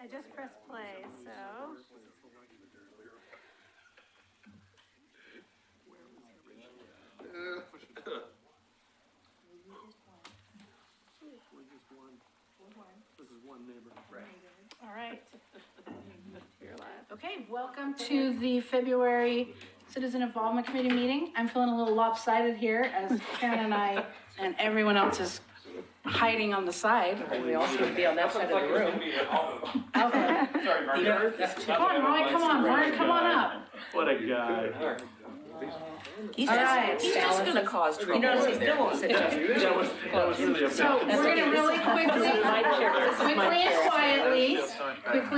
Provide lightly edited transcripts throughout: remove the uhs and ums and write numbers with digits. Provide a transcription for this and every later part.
I just pressed play, so. This is one neighborhood. Right. All right. Okay, welcome to the February Citizen Involvement Committee meeting. I'm feeling a little lopsided here as Karen and I and everyone else is hiding on the side. We all seem to be on that side of the room. Okay. Sorry, Mark. Come on, Roy, come on, Roy, come on up. What a guy. He's All just, right. he's just gonna cause trouble. You notice he still won't sit down. That was really a So we're gonna really quickly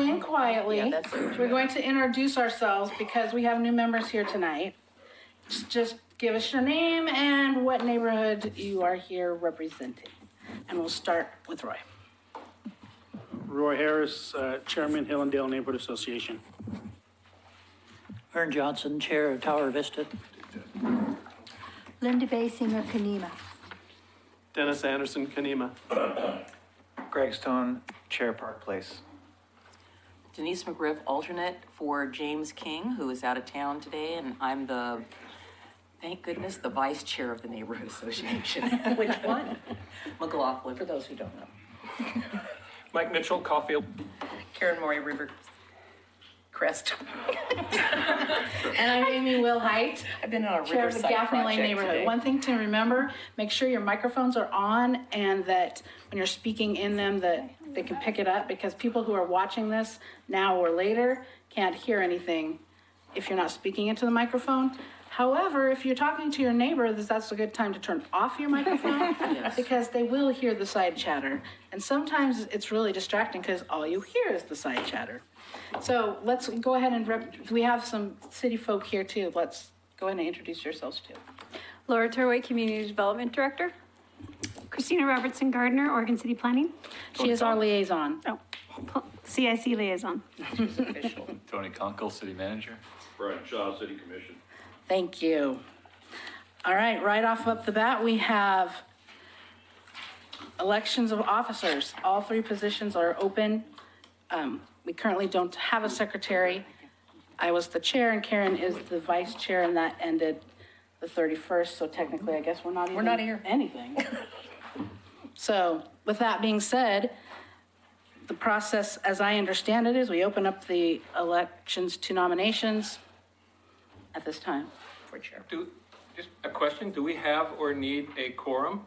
and quietly, Yeah, that's it. we're going to introduce ourselves because we have new members here tonight. Just give us your name and what neighborhood you are here representing. And we'll start with Roy. Roy Harris, Chairman, Hillendale Neighborhood Association. Vern Johnson, Chair of Tower Vista. Linda Basinger, Kanema. Dennis Anderson, Kanema. Greg Stone, Chair Park Place. Denise McGriff, alternate for James King, who is out of town today, and I'm thank goodness, the vice chair of the neighborhood association. Which one? McLaughlin. For those who don't know. Mike Mitchell, Caulfield. Karen Maury, River Crest. And I'm Amy Wilhite, I've been on a Chair of the Riverside Gaffney Lane project neighborhood. today. One thing to remember, make sure your microphones are on and that when you're speaking in them that they can pick it up, because people who are watching this now or later can't hear anything if you're not speaking into the microphone. However, if you're talking to your neighbor, that's a good time to turn off your microphone because they will hear the side chatter. And sometimes it's really distracting because all you hear is the side chatter. So let's go ahead and we have some city folk here too. Let's go ahead and introduce yourselves too. Laura Turway, Community Development Director. Christina Robertson Gardner, Oregon City Planning. She is our liaison. Oh, CIC Liaison. Tony Conkle, City Manager. Brian Shaw, City Commission. Thank you. All right, right off the bat, we have elections of officers. All three positions are open. We currently don't have a secretary. I was the chair and Karen is the vice chair, and that ended the 31st. So technically, I guess we're not here anything. So with that being said, the process, as I understand it, is we open up the elections to nominations at this time. For chair. Just a question, do we have or need a quorum?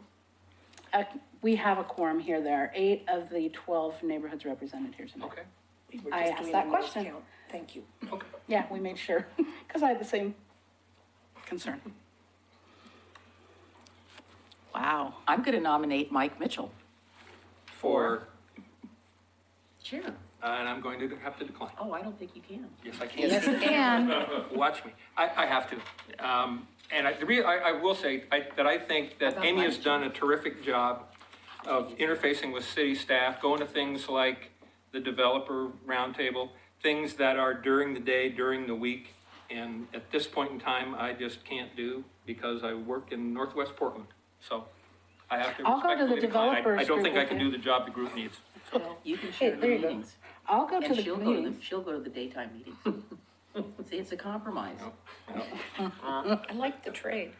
We have a quorum here. There are 8 of the 12 neighborhoods represented here tonight. Okay, We were I just asked doing that a noise question. count. Thank you. okay. Yeah, we made sure, because I had the same concern. Wow. I'm gonna nominate Mike Mitchell. For, Chair. and I'm going to have to decline. Oh, I don't think you can. Yes, I can. Yes, and Watch me. I have to. And I will say that I think that Amy has done a terrific job of interfacing with city staff, going to things like the developer roundtable, things that are during the day, during the week. And at this point in time, I just can't do because I work in Northwest Portland. So I have to I'll go to the respectfully decline. developers I don't think group I can with do the job the group needs. So You can share the there you go. meetings. I'll go to And the she'll go to meetings. she'll go to the daytime meetings. See, it's a compromise. I like the trade.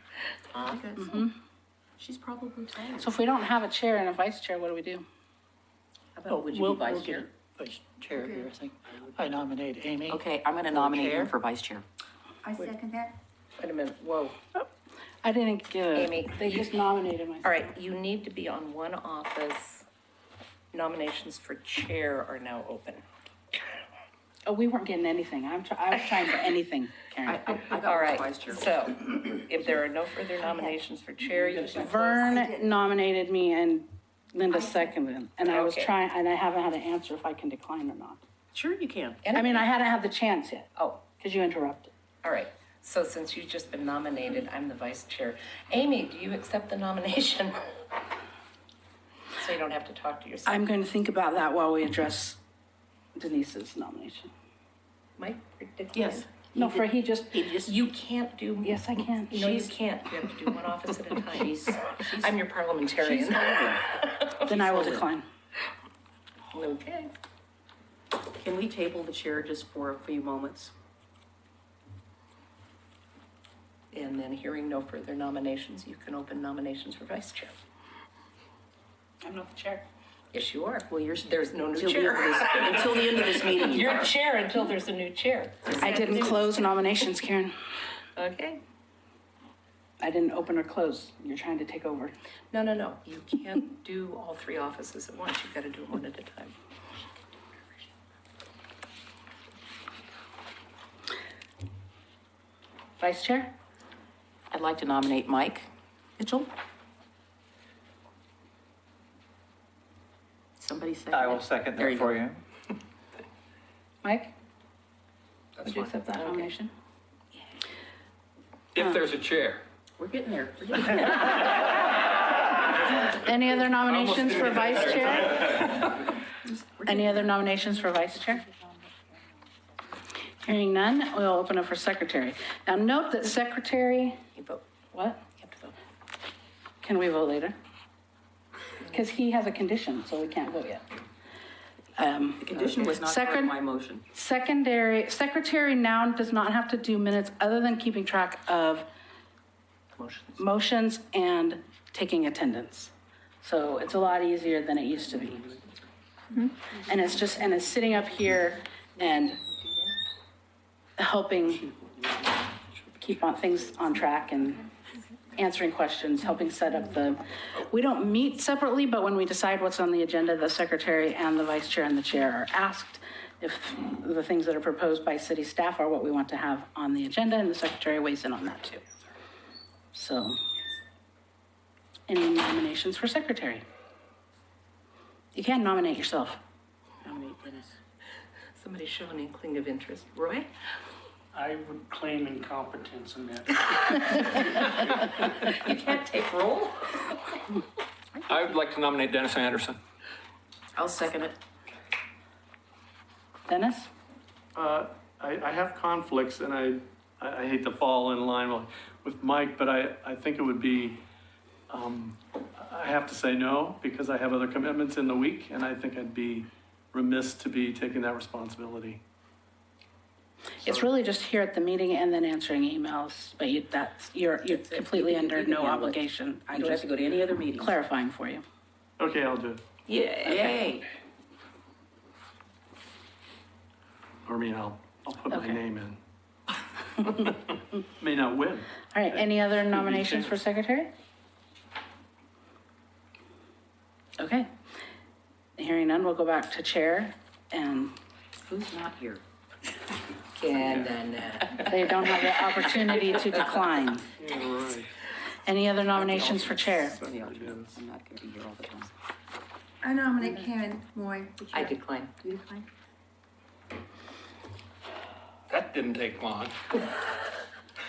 She's probably tired. So if we don't have a chair and a vice chair, what do we do? How about, would you be vice chair? Vice Chair here, I think. I nominate Amy. Okay, I'm gonna nominate chair? him for vice chair. I second that. Wait a minute, whoa. I didn't get it. Amy, They just nominated myself. All right, you need to be on one office. Nominations for chair are now open. Oh, we weren't getting anything. I was trying for anything, Karen. I All got right, vice chair. so if there are no further nominations for chair, you can Vern nominated me and Linda seconded. And I was Okay. trying, and I haven't had an answer if I can decline or not. Sure you can. I mean, I hadn't had the chance yet, Oh, because you interrupted. all right. So since you've just been nominated, I'm the vice chair. Amy, do you accept the nomination? So you don't have to talk to yourself. I'm going to think about that while we address Denise's nomination. Mike? decline? Yes. No, for he just, You can't do. yes, I can. No, you can't. You have to do one office at a time. I'm your parliamentarian. Then I will decline. Okay. Can we table the chair just for a few moments? And then hearing no further nominations, you can open nominations for vice chair. I'm not the chair. Yes, you are. Well, you're, There's no new until the end of chair. this, until the end of this meeting. you You're are. chair until there's a new chair. I didn't close nominations, Karen. Okay. I didn't open or close. You're trying to take over. No. You can't do all three offices at once. You've got to do them one at a time. Vice Chair? I'd like to nominate Mike Mitchell. Somebody say I will second There that you for go. you. Mike? That's Would you fine. accept that nomination? If there's a chair. We're getting there. We're getting there. Any other nominations for Vice Chair? Any other nominations for Vice Chair? Hearing none, we'll open up for Secretary. Now, note that Secretary, You vote. what? You have to vote. Can we vote later? Because he has a condition, so we can't vote yet. The condition was not part of Second- my motion. Secretary now does not have to do minutes other than keeping track of Motions. motions and taking attendance. So it's a lot easier than it used to be. And it's sitting up here and helping keep on things on track and answering questions, helping set up we don't meet separately, but when we decide what's on the agenda, the secretary and the vice chair and the chair are asked if the things that are proposed by city staff are what we want to have on the agenda, and the secretary weighs in on that too. So, any nominations for secretary? You can nominate yourself. Nominate Dennis. Somebody show an inkling of interest. Roy? I would claim incompetence in that. You can't take roll? I would like to nominate Dennis Anderson. I'll second it. Dennis? I have conflicts, and I hate to fall in line with Mike, but I think it would be, I have to say no, because I have other commitments in the week, and I think I'd be remiss to be taking that responsibility. It's really just here at the meeting and then answering emails, but you're completely under no obligation. I I'm don't have just to go to any other meetings. clarifying for you. Okay, I'll do it. Yay. Or I'll put my Okay. name in. May not win. All right, any other nominations for secretary? Okay. Hearing none, we'll go back to chair, and Who's not here? they don't have the opportunity to decline. Right. Any other nominations for chair? I'm the alternate. I'm not going to be here all the time. I nominate Karen Moy. I decline. You decline? That didn't take long.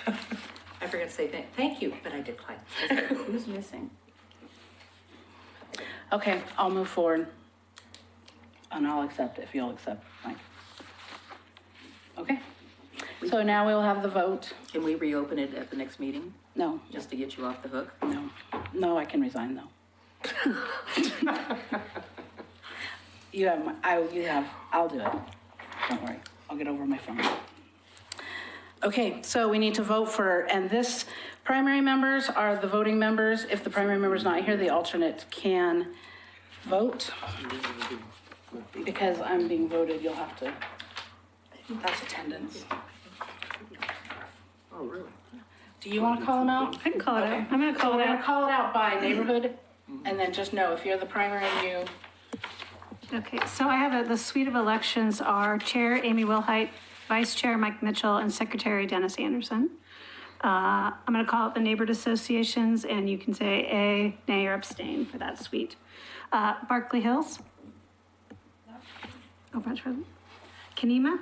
I forgot to say thank you, but I decline. Who's missing? Okay, I'll move forward. And I'll accept if you'll accept, Mike. Okay, so now we'll have the vote. Can we reopen it at the next meeting, No, just to get you off the hook? no, I can resign though. I'll do it. Don't worry, I'll get over my phone. Okay, so we need to vote and this primary members are the voting members. If the primary member's not here, the alternate can vote. Because I'm being voted, you'll have to, that's attendance. Oh, really? Do you want to call them out? I can call it out. I'm going to call We're it gonna out. call it out by neighborhood, and then just know if you're the primary, you, Okay, so I have the suite of elections are Chair Amy Wilhite, Vice Chair Mike Mitchell, and Secretary Dennis Anderson. I'm going to call out the neighborhood associations, and you can say A, nay, or abstain for that suite. Barkley Hills. Oh, Vice President. Kenema.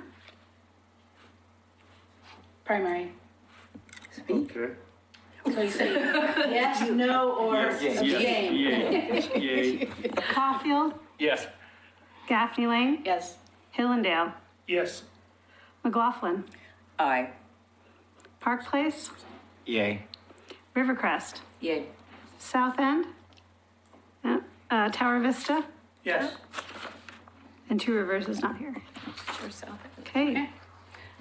primary. Okay. So you say yes, no, or abstain. Yay. Caulfield. Yes. Gaffney Lane. Yes. Hillendale. Yes. McLaughlin. Aye. Park Place. Yay. Rivercrest. Yay. South End. Yeah. Tower Vista. Yes. And Two Rivers is not here. Chair South. Okay, I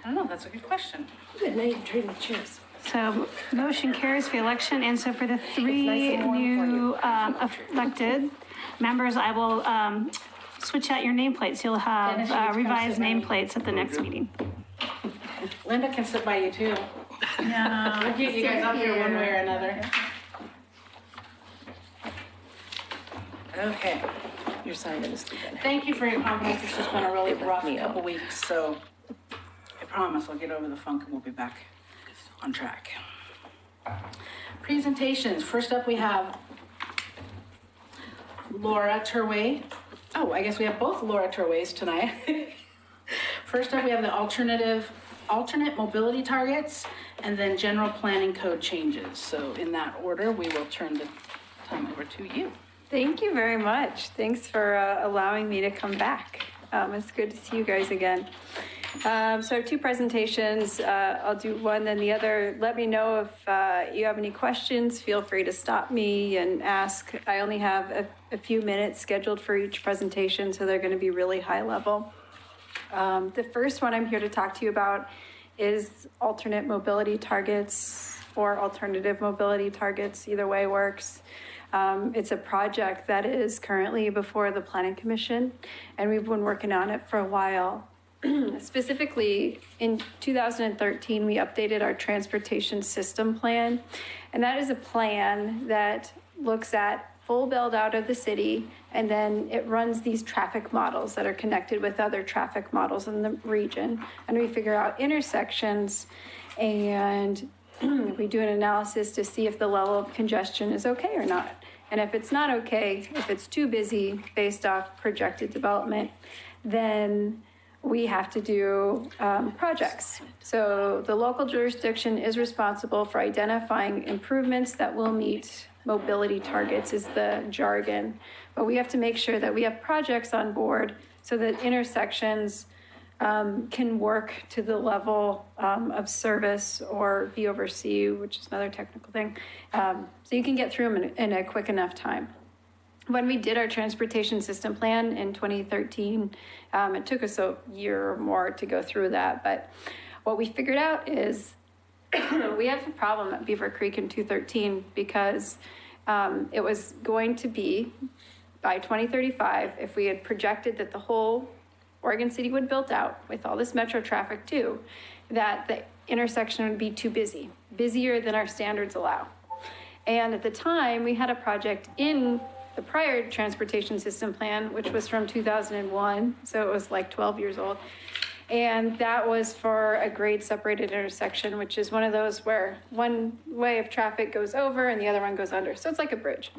don't know, that's a good question. Good, now you're trading the chairs. so motion carries for the election, and so for the three nice and warm new elected members, I will switch out your nameplates. You'll Dennis, you have can revised sit by me. nameplates at the next meeting. Linda can sit by you too. No. We'll get you guys up here one way or another. Okay. You're signing this again. Thank you for your confidence. It's just been a really rough me up. couple weeks, so I promise I'll get over the funk and we'll be back on track. Presentations. First up, we have Laura Turway. Oh, I guess we have both Laura Turways tonight. First up, we have the alternate mobility targets and then general planning code changes. So in that order, we will turn the time over to you. Thank you very much. Thanks for allowing me to come back. It's good to see you guys again. So I have two presentations. I'll do one, then the other. Let me know if you have any questions. Feel free to stop me and ask. I only have a few minutes scheduled for each presentation, so they're going to be really high level. The first one I'm here to talk to you about is alternate mobility targets or alternative mobility targets. Either way works. It's a project that is currently before the Planning Commission, and we've been working on it for a while. Specifically, in 2013, we updated our transportation system plan, and that is a plan that looks at full build out of the city, and then it runs these traffic models that are connected with other traffic models in the region, and we figure out intersections, and we do an analysis to see if the level of congestion is okay or not. And if it's not okay, if it's too busy based off projected development, then we have to do projects. So the local jurisdiction is responsible for identifying improvements that will meet mobility targets is the jargon. But we have to make sure that we have projects on board so that intersections can work to the level of service or V over C, which is another technical thing. So you can get through them in a quick enough time. When we did our transportation system plan in 2013, it took us a year or more to go through that. But what we figured out is we have a problem at Beaver Creek in 2013 because it was going to be by 2035, if we had projected that the whole Oregon City would build out with all this metro traffic too, that the intersection would be too busy, busier than our standards allow. And at the time, we had a project in the prior transportation system plan, which was from 2001, so it was like 12 years old. And that was for a grade separated intersection, which is one of those where one way of traffic goes over and the other one goes under. So it's like a bridge.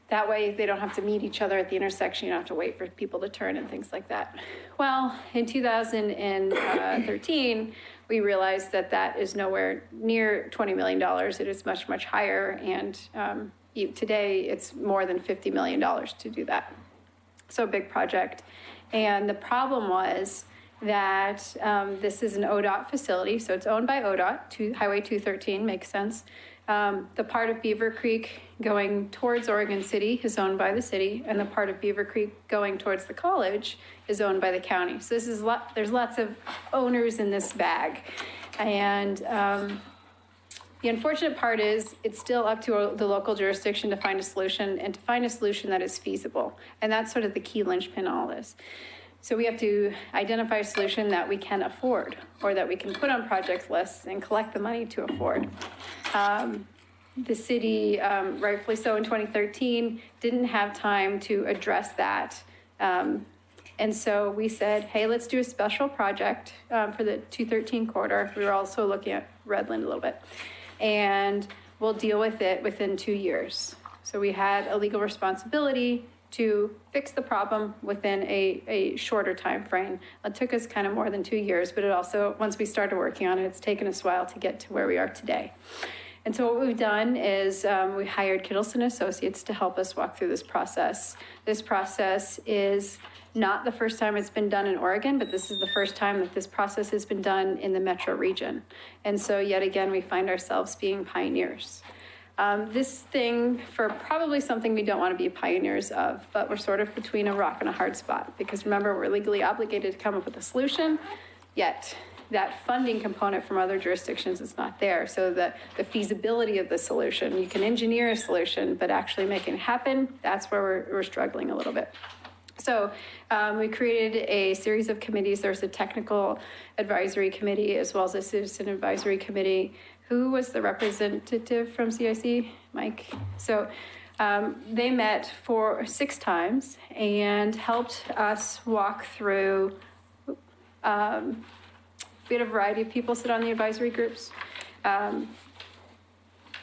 That way they don't have to meet each other at the intersection. You don't have to wait for people to turn and things like that. Well, in 2013, we realized that that is nowhere near $20 million. It is much, much higher. And today it's more than $50 million to do that. So big project. And the problem was that this is an ODOT facility. So it's owned by ODOT, Highway 213, makes sense. The part of Beaver Creek going towards Oregon City is owned by the city, and the part of Beaver Creek going towards the college is owned by the county. So this is there's lots of owners in this bag. And the unfortunate part is it's still up to the local jurisdiction to find a solution and to find a solution that is feasible. And that's sort of the key linchpin in all this. So we have to identify a solution that we can afford or that we can put on project lists and collect the money to afford. The city, rightfully so in 2013, didn't have time to address that. And so we said, hey, let's do a special project for the 213 corridor. We were also looking at Redland a little bit. And we'll deal with it within 2 years. So we had a legal responsibility to fix the problem within a shorter time frame. It took us kind of more than 2 years, but it also, once we started working on it, it's taken us a while to get to where we are today. And so what we've done is we hired Kittleson Associates to help us walk through this process. This process is not the first time it's been done in Oregon, but this is the first time that this process has been done in the metro region. And so yet again, we find ourselves being pioneers. This thing for probably something we don't want to be pioneers of, but we're sort of between a rock and a hard spot, because remember, we're legally obligated to come up with a solution, yet that funding component from other jurisdictions is not there. So the feasibility of the solution, you can engineer a solution, but actually making it happen, that's where we're struggling a little bit. So we created a series of committees. There's a technical advisory committee as well as a citizen advisory committee. Who was the representative from CIC? Mike. So they met for 6 times and helped us walk through. We had a variety of people sit on the advisory groups.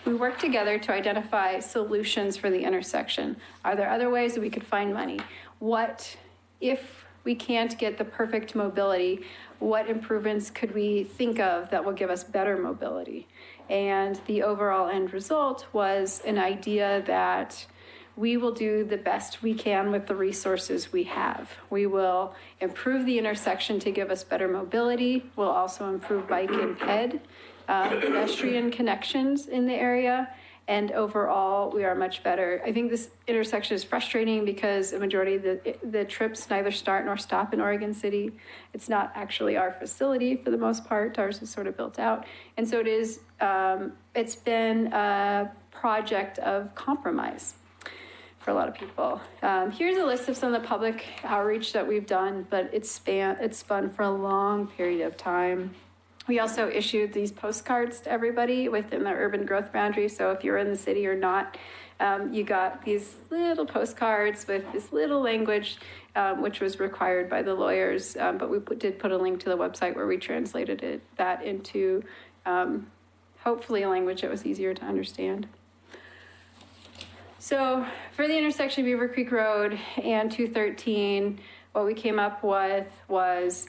We worked together to identify solutions for the intersection. Are there other ways that we could find money? What, if we can't get the perfect mobility, what improvements could we think of that will give us better mobility? And the overall end result was an idea that we will do the best we can with the resources we have. We will improve the intersection to give us better mobility. We'll also improve bike and ped, pedestrian connections in the area. And overall, we are much better. I think this intersection is frustrating because a majority of the trips neither start nor stop in Oregon City. It's not actually our facility for the most part. Ours is sort of built out. And so it is, it's been a project of compromise for a lot of people. Here's a list of some of the public outreach that we've done, but it's spun for a long period of time. We also issued these postcards to everybody within the urban growth boundary. So if you're in the city or not, you got these little postcards with this little language, which was required by the lawyers. But we did put a link to the website where we translated that into hopefully a language that was easier to understand. So for the intersection of Beaver Creek Road and 213, what we came up with was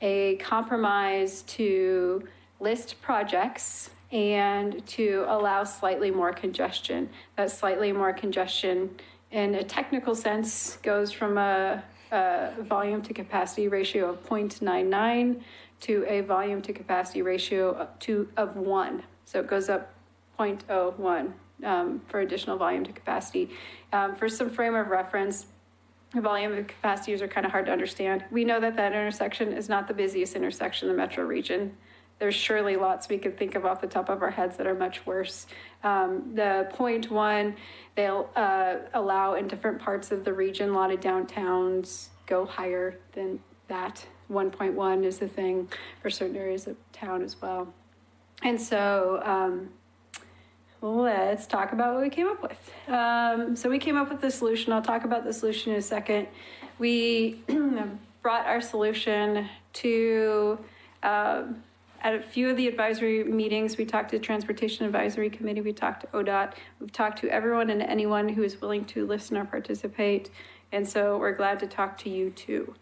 a compromise to list projects and to allow slightly more congestion. That slightly more congestion in a technical sense goes from a volume to capacity ratio of 0.99 to a volume to capacity ratio of 1. So it goes up 0.01 for additional volume to capacity. For some frame of reference, the volume and capacities are kind of hard to understand. We know that that intersection is not the busiest intersection in the metro region. There's surely lots we could think of off the top of our heads that are much worse. The 0.1, they'll allow in different parts of the region, a lot of downtowns go higher than that. 1.1 is the thing for certain areas of town as well. And so, let's talk about what we came up with. So we came up with the solution. I'll talk about the solution in a second. We brought our solution to, at a few of the advisory meetings, we talked to the Transportation Advisory Committee, we talked to ODOT, we've talked to everyone and anyone who is willing to listen or participate. And so we're glad to talk to you too.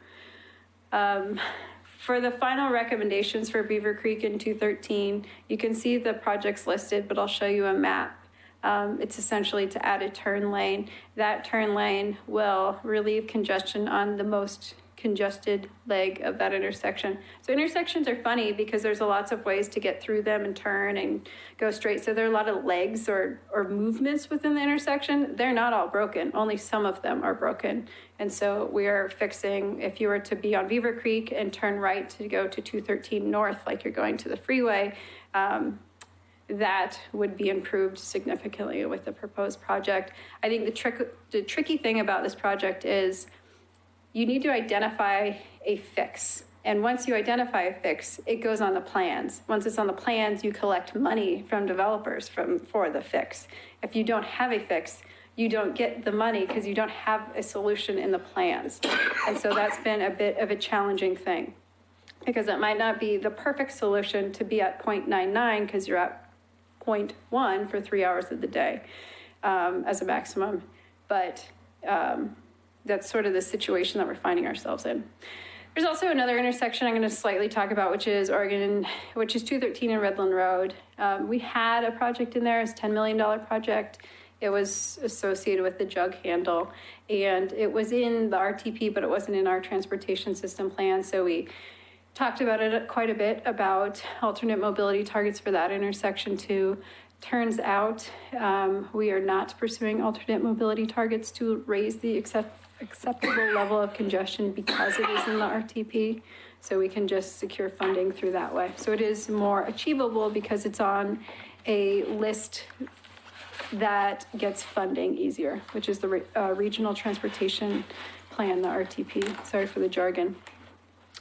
For the final recommendations for Beaver Creek in 213, you can see the projects listed, but I'll show you a map. It's essentially to add a turn lane. That turn lane will relieve congestion on the most congested leg of that intersection. So intersections are funny because there's lots of ways to get through them and turn and go straight. So there are a lot of legs or movements within the intersection. They're not all broken. Only some of them are broken. And so we are fixing, if you were to be on Beaver Creek and turn right to go to 213 North, like you're going to the freeway, that would be improved significantly with the proposed project. I think the tricky thing about this project is you need to identify a fix. And once you identify a fix, it goes on the plans. Once it's on the plans, you collect money from developers for the fix. If you don't have a fix, you don't get the money because you don't have a solution in the plans. And so that's been a bit of a challenging thing because it might not be the perfect solution to be at 0.99 because you're at 0.1 for 3 hours of the day as a maximum. But that's sort of the situation that we're finding ourselves in. There's also another intersection I'm going to slightly talk about, which is 213 and Redland Road. We had a project in there, it's a $10 million project. It was associated with the jug handle, and it was in the RTP, but it wasn't in our transportation system plan. So we talked about it quite a bit about alternate mobility targets for that intersection too. turns out we are not pursuing alternate mobility targets to raise the acceptable level of congestion because it is in the RTP. So we can just secure funding through that way. So it is more achievable because it's on a list that gets funding easier, which is the Regional Transportation Plan, the RTP. Sorry for the jargon.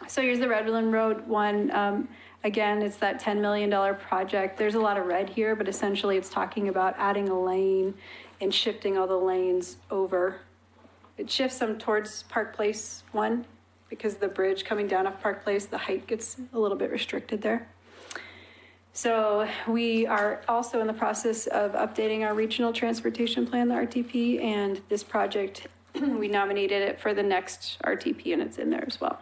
So here's the Redland Road one. Again, it's that $10 million project. There's a lot of red here, but essentially it's talking about adding a lane and shifting all the lanes over. It shifts them towards Park Place 1 because the bridge coming down off Park Place, the height gets a little bit restricted there. So we are also in the process of updating our Regional Transportation Plan, the RTP, and this project, we nominated it for the next RTP and it's in there as well.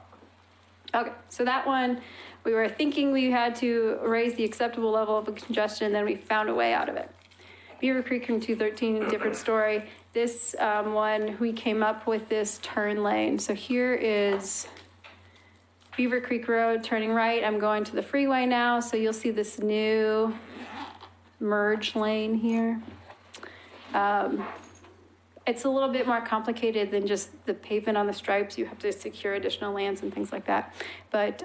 Okay, so that one, we were thinking we had to raise the acceptable level of congestion, and then we found a way out of it. Beaver Creek and 213, different story. This one, we came up with this turn lane. So here is Beaver Creek Road, turning right. I'm going to the freeway now, so you'll see this new merge lane here. It's a little bit more complicated than just the pavement on the stripes. You have to secure additional lands and things like that. But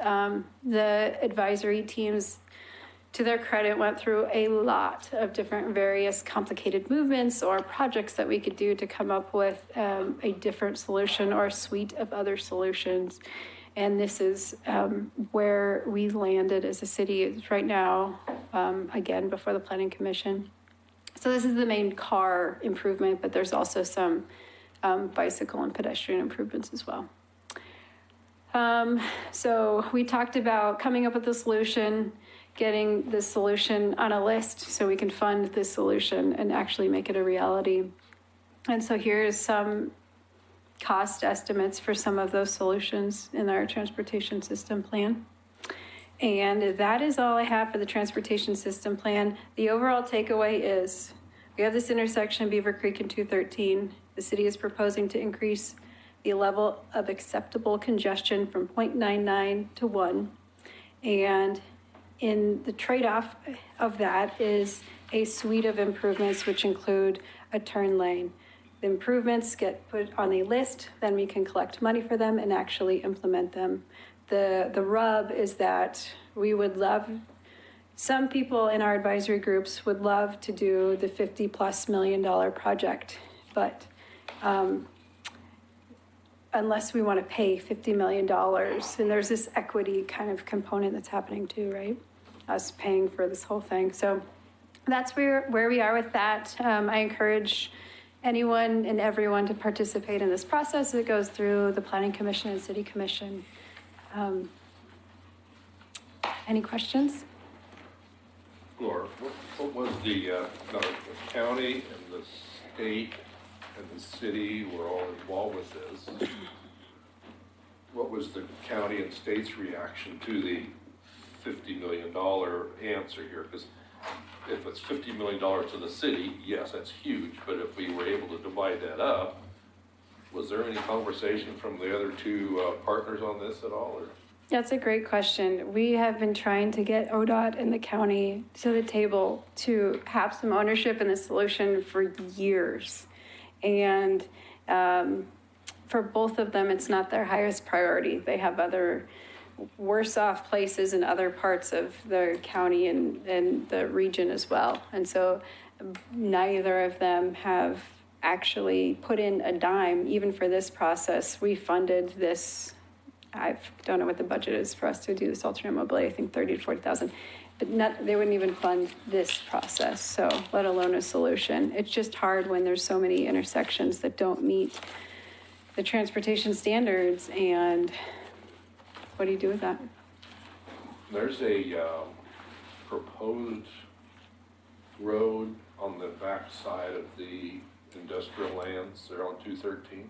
the advisory teams, to their credit, went through a lot of different various complicated movements or projects that we could do to come up with a different solution or a suite of other solutions. And this is where we landed as a city right now, again, before the Planning Commission. So this is the main car improvement, but there's also some bicycle and pedestrian improvements as well. So we talked about coming up with a solution, getting the solution on a list so we can fund this solution and actually make it a reality. And so here's some cost estimates for some of those solutions in our transportation system plan. And that is all I have for the transportation system plan. The overall takeaway is we have this intersection, Beaver Creek and 213. The city is proposing to increase the level of acceptable congestion from 0.99 to 1. And in the trade-off of that is a suite of improvements which include a turn lane. The improvements get put on a list, then we can collect money for them and actually implement them. The rub is that we would love, some people in our advisory groups would love to do the $50+ million project, but unless we want to pay $50 million, and there's this equity kind of component that's happening too, right? Us paying for this whole thing. So that's where we are with that. I encourage anyone and everyone to participate in this process. It goes through the Planning Commission and City Commission. Any questions? Laura, what was the county and the state and the city were all involved with this? What was the county and state's reaction to the $50 million answer here? Because if it's $50 million to the city, yes, that's huge. But if we were able to divide that up, was there any conversation from the other two partners on this at all? Or? That's a great question. We have been trying to get ODOT and the county to the table to have some ownership in the solution for years. And for both of them, it's not their highest priority. They have other worse off places in other parts of the county and the region as well. And so neither of them have actually put in a dime, even for this process. We funded this, I don't know what the budget is for us to do this alternate mobility, I think 30 to 40,000, but they wouldn't even fund this process, so let alone a solution. It's just hard when there's so many intersections that don't meet the transportation standards, and what do you do with that? There's a proposed road on the back side of the industrial lands there on 213.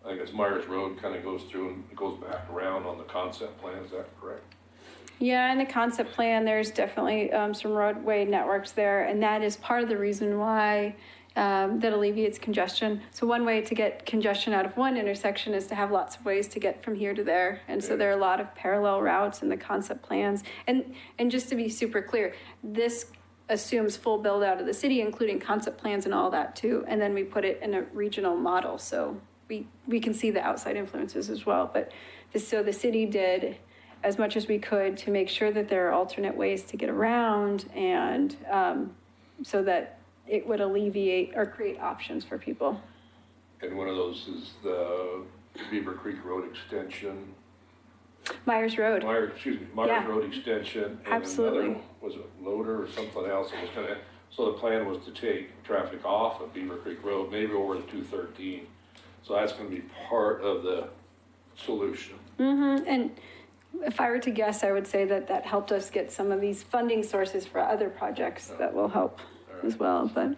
I think it's Myers Road, kind of goes through and goes back around on the concept plan, is that correct? Yeah, in the concept plan, there's definitely some roadway networks there, and that is part of the reason why that alleviates congestion. So one way to get congestion out of one intersection is to have lots of ways to get from here to there. And so there are a lot of parallel routes in the concept plans. And just to be super clear, this assumes full build out of the city, including concept plans and all that too. And then we put it in a regional model. So we can see the outside influences as well. But so the city did as much as we could to make sure that there are alternate ways to get around and so that it would alleviate or create options for people. And one of those is the Beaver Creek Road extension. Myers Road. Myers Yeah. Road extension. And Absolutely. another, was it Loader or something else? It was gonna, so the plan was to take traffic off of Beaver Creek Road, maybe over to 213. So that's gonna be part of the solution. And if I were to guess, I would say that that helped us get some of these funding sources for other projects that will help as well. But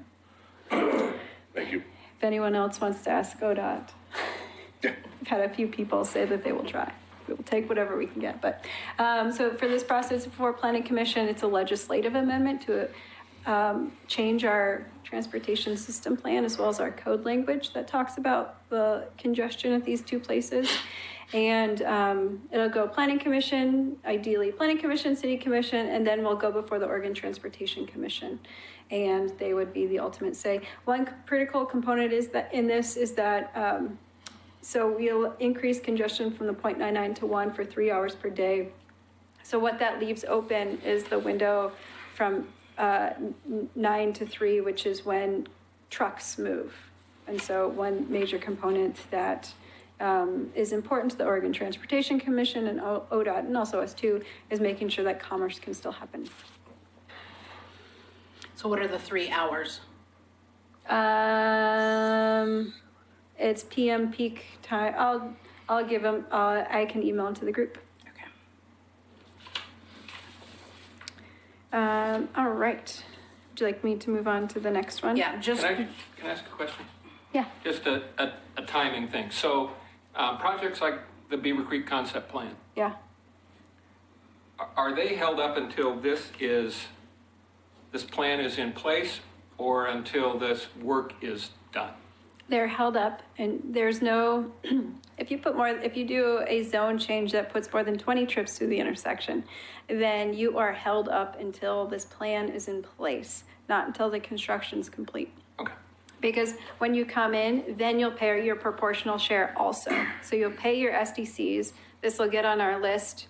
Thank you. if anyone else wants to ask ODOT, Yeah. I've had a few people say that they will try. We will take whatever we can get. But so for this process for Planning Commission, it's a legislative amendment to change our transportation system plan as well as our code language that talks about the congestion at these two places. And it'll go Planning Commission, ideally Planning Commission, City Commission, and then we'll go before the Oregon Transportation Commission. And they would be the ultimate say. One critical component is that in this is that so we'll increase congestion from the 0.99 to 1 for 3 hours per day. So what that leaves open is the window from 9 to 3, which is when trucks move. And so one major component that is important to the Oregon Transportation Commission and ODOT and also us too is making sure that commerce can still happen. So what are the 3 hours? It's PM peak time. I'll give them, I can email them to the group. Okay. All right. Would you like me to move on to the next one? Yeah, just, Can I ask a question? Yeah. Just a timing thing. So projects like the Beaver Creek concept plan, Yeah. are they held up until this plan is in place or until this work is done? They're held up and there's no, if you do a zone change that puts more than 20 trips through the intersection, then you are held up until this plan is in place, not until the construction's complete. Okay. Because when you come in, then you'll pay your proportional share also. So you'll pay your SDCs. This will get on our list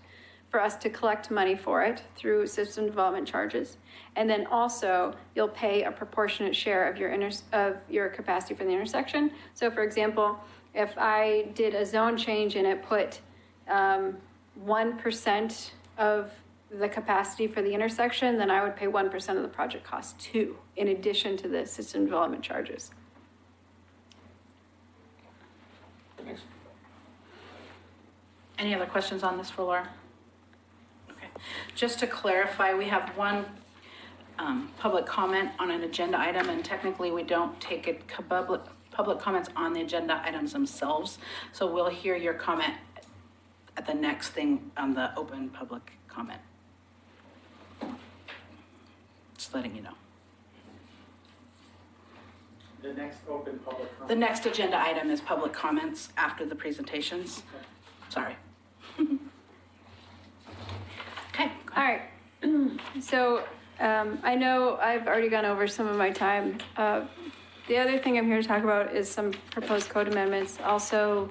for us to collect money for it through system development charges. And then also you'll pay a proportionate share of your capacity for the intersection. So for example, if I did a zone change and it put 1% of the capacity for the intersection, then I would pay 1% of the project cost too, in addition to the system development charges. Thanks. any other questions on this for Laura? Okay. Just to clarify, we have one public comment on an agenda item, and technically we don't take it public comments on the agenda items themselves. So we'll hear your comment at the next thing on the open public comment. Just letting you know. The next open public comment. The next agenda item is public comments after the presentations. Sorry. Okay. All right. So I know I've already gone over some of my time. The other thing I'm here to talk about is some proposed code amendments. Also,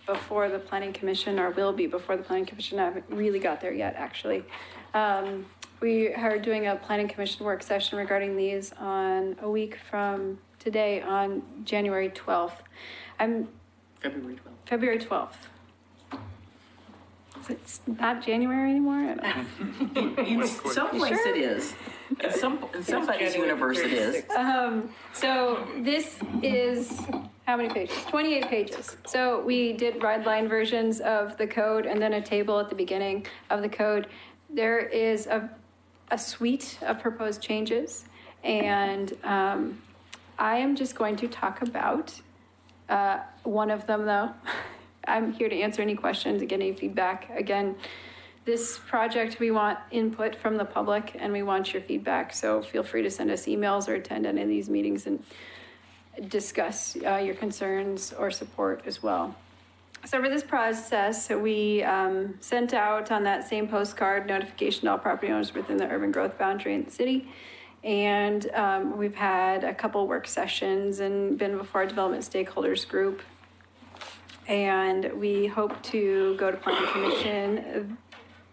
before the Planning Commission, or will be before the Planning Commission. I haven't really got there yet, actually. We are doing a Planning Commission work session regarding these on a week from today on January 12th. February 12th. It's not January anymore? I don't know. In some place it is. In somebody's universe it is. So this is, how many pages? 28 pages. So we did red line versions of the code and then a table at the beginning of the code. There is a suite of proposed changes, and I am just going to talk about one of them, though. I'm here to answer any questions, get any feedback. Again, this project, we want input from the public and we want your feedback. So feel free to send us emails or attend any of these meetings and discuss your concerns or support as well. So for this process, we sent out on that same postcard notification to all property owners within the urban growth boundary in the city. And we've had a couple work sessions and been before our development stakeholders group. And we hope to go to planning commission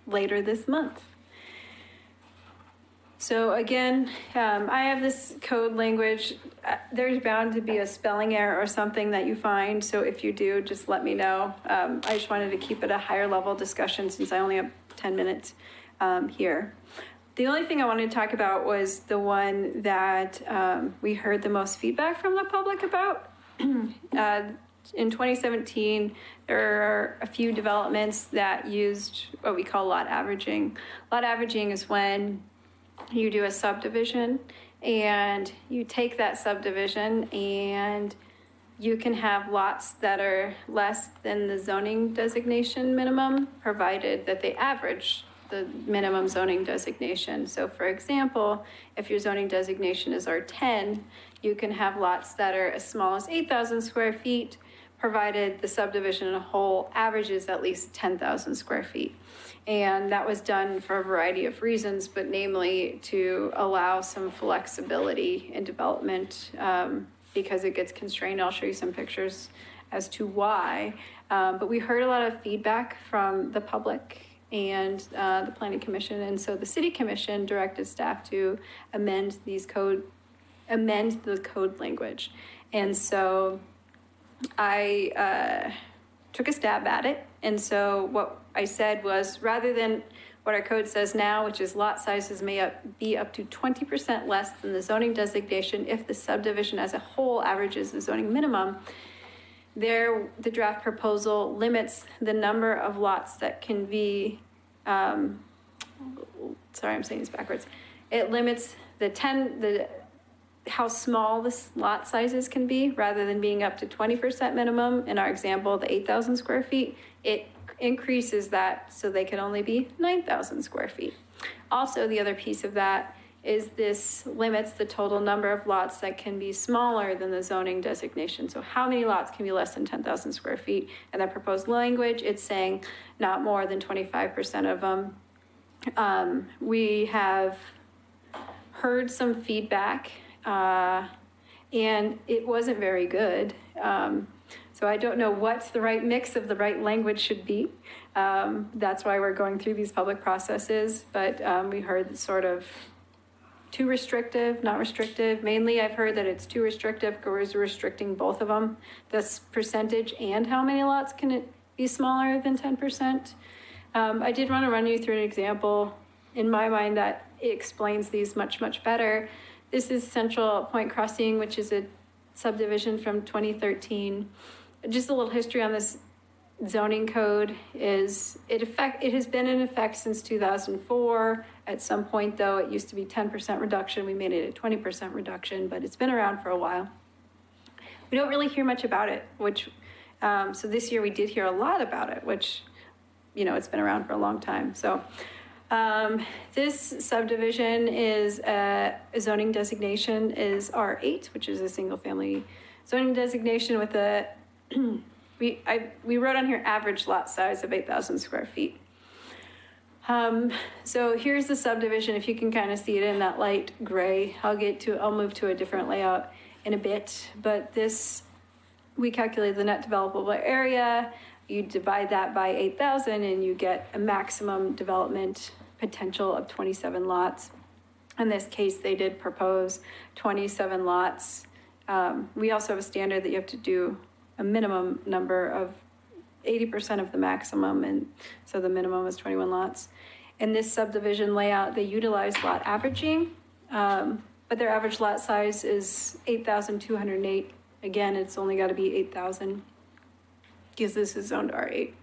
later this month. So again, I have this code language. There's bound to be a spelling error or something that you find. So if you do, just let me know. I just wanted to keep it a higher level discussion since I only have 10 minutes here. The only thing I wanted to talk about was the one that we heard the most feedback from the public about. In 2017, there are a few developments that used what we call lot averaging. Lot averaging is when you do a subdivision and you take that subdivision and you can have lots that are less than the zoning designation minimum, provided that they average the minimum zoning designation. So for example, if your zoning designation is R10, you can have lots that are as small as 8,000 square feet, provided the subdivision in a whole averages at least 10,000 square feet. And that was done for a variety of reasons, but namely to allow some flexibility in development because it gets constrained. I'll show you some pictures as to why. But we heard a lot of feedback from the public and the Planning Commission. And so the City Commission directed staff to amend the code language. And so I took a stab at it. And so what I said was, rather than what our code says now, which is lot sizes may be up to 20% less than the zoning designation if the subdivision as a whole averages the zoning minimum, the draft proposal limits the number of lots that can be, sorry, I'm saying this backwards. It limits how small the lot sizes can be, rather than being up to 20% minimum. In our example, the 8,000 square feet, it increases that so they can only be 9,000 square feet. Also, the other piece of that is this limits the total number of lots that can be smaller than the zoning designation. So how many lots can be less than 10,000 square feet? And that proposed language, it's saying not more than 25% of them. We have heard some feedback and it wasn't very good. So I don't know what the right mix of the right language should be. That's why we're going through these public processes, but we heard sort of too restrictive, not restrictive. Mainly I've heard that it's too restrictive because we're restricting both of them, this percentage and how many lots can it be smaller than 10%. I did want to run you through an example in my mind that explains these much, much better. This is Central Point Crossing, which is a subdivision from 2013. Just a little history on this zoning code is it has been in effect since 2004. At some point though, it used to be 10% reduction. We made it a 20% reduction, but it's been around for a while. We don't really hear much about it, which, so this year we did hear a lot about it, which, you know, it's been around for a long time. So this subdivision is a zoning designation is R8, which is a single family zoning designation with a, we wrote on here average lot size of 8,000 square feet. So here's the subdivision. If you can kind of see it in that light gray, I'll move to a different layout in a bit, but this, we calculate the net developable area. You divide that by 8,000 and you get a maximum development potential of 27 lots. In this case, they did propose 27 lots. We also have a standard that you have to do a minimum number of 80% of the maximum, and so the minimum is 21 lots. In this subdivision layout, they utilize lot averaging, but their average lot size is 8,208. Again, it's only got to be 8,000 because this is zoned R8.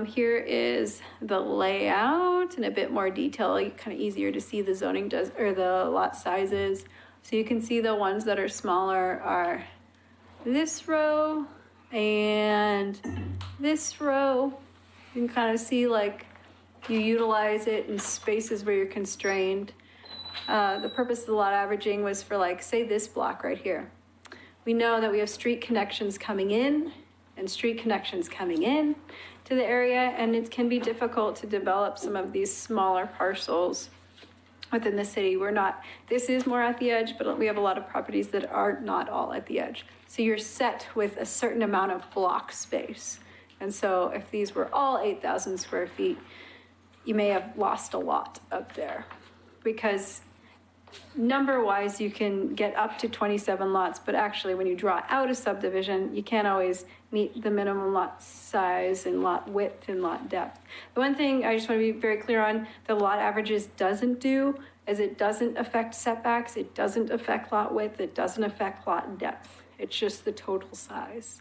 Here is the layout in a bit more detail, kind of easier to see the zoning or the lot sizes. So you can see the ones that are smaller are this row and this row. You can kind of see like you utilize it in spaces where you're constrained. The purpose of the lot averaging was for, like, say this block right here. We know that we have street connections coming in and street connections coming in to the area, and it can be difficult to develop some of these smaller parcels within the city. This is more at the edge, but we have a lot of properties that are not all at the edge. So you're set with a certain amount of block space. And so if these were all 8,000 square feet, you may have lost a lot up there, because number-wise, you can get up to 27 lots, but actually when you draw out a subdivision, you can't always meet the minimum lot size and lot width and lot depth. The one thing I just want to be very clear on, the lot averages doesn't do, is it doesn't affect setbacks, it doesn't affect lot width, it doesn't affect lot depth. It's just the total size.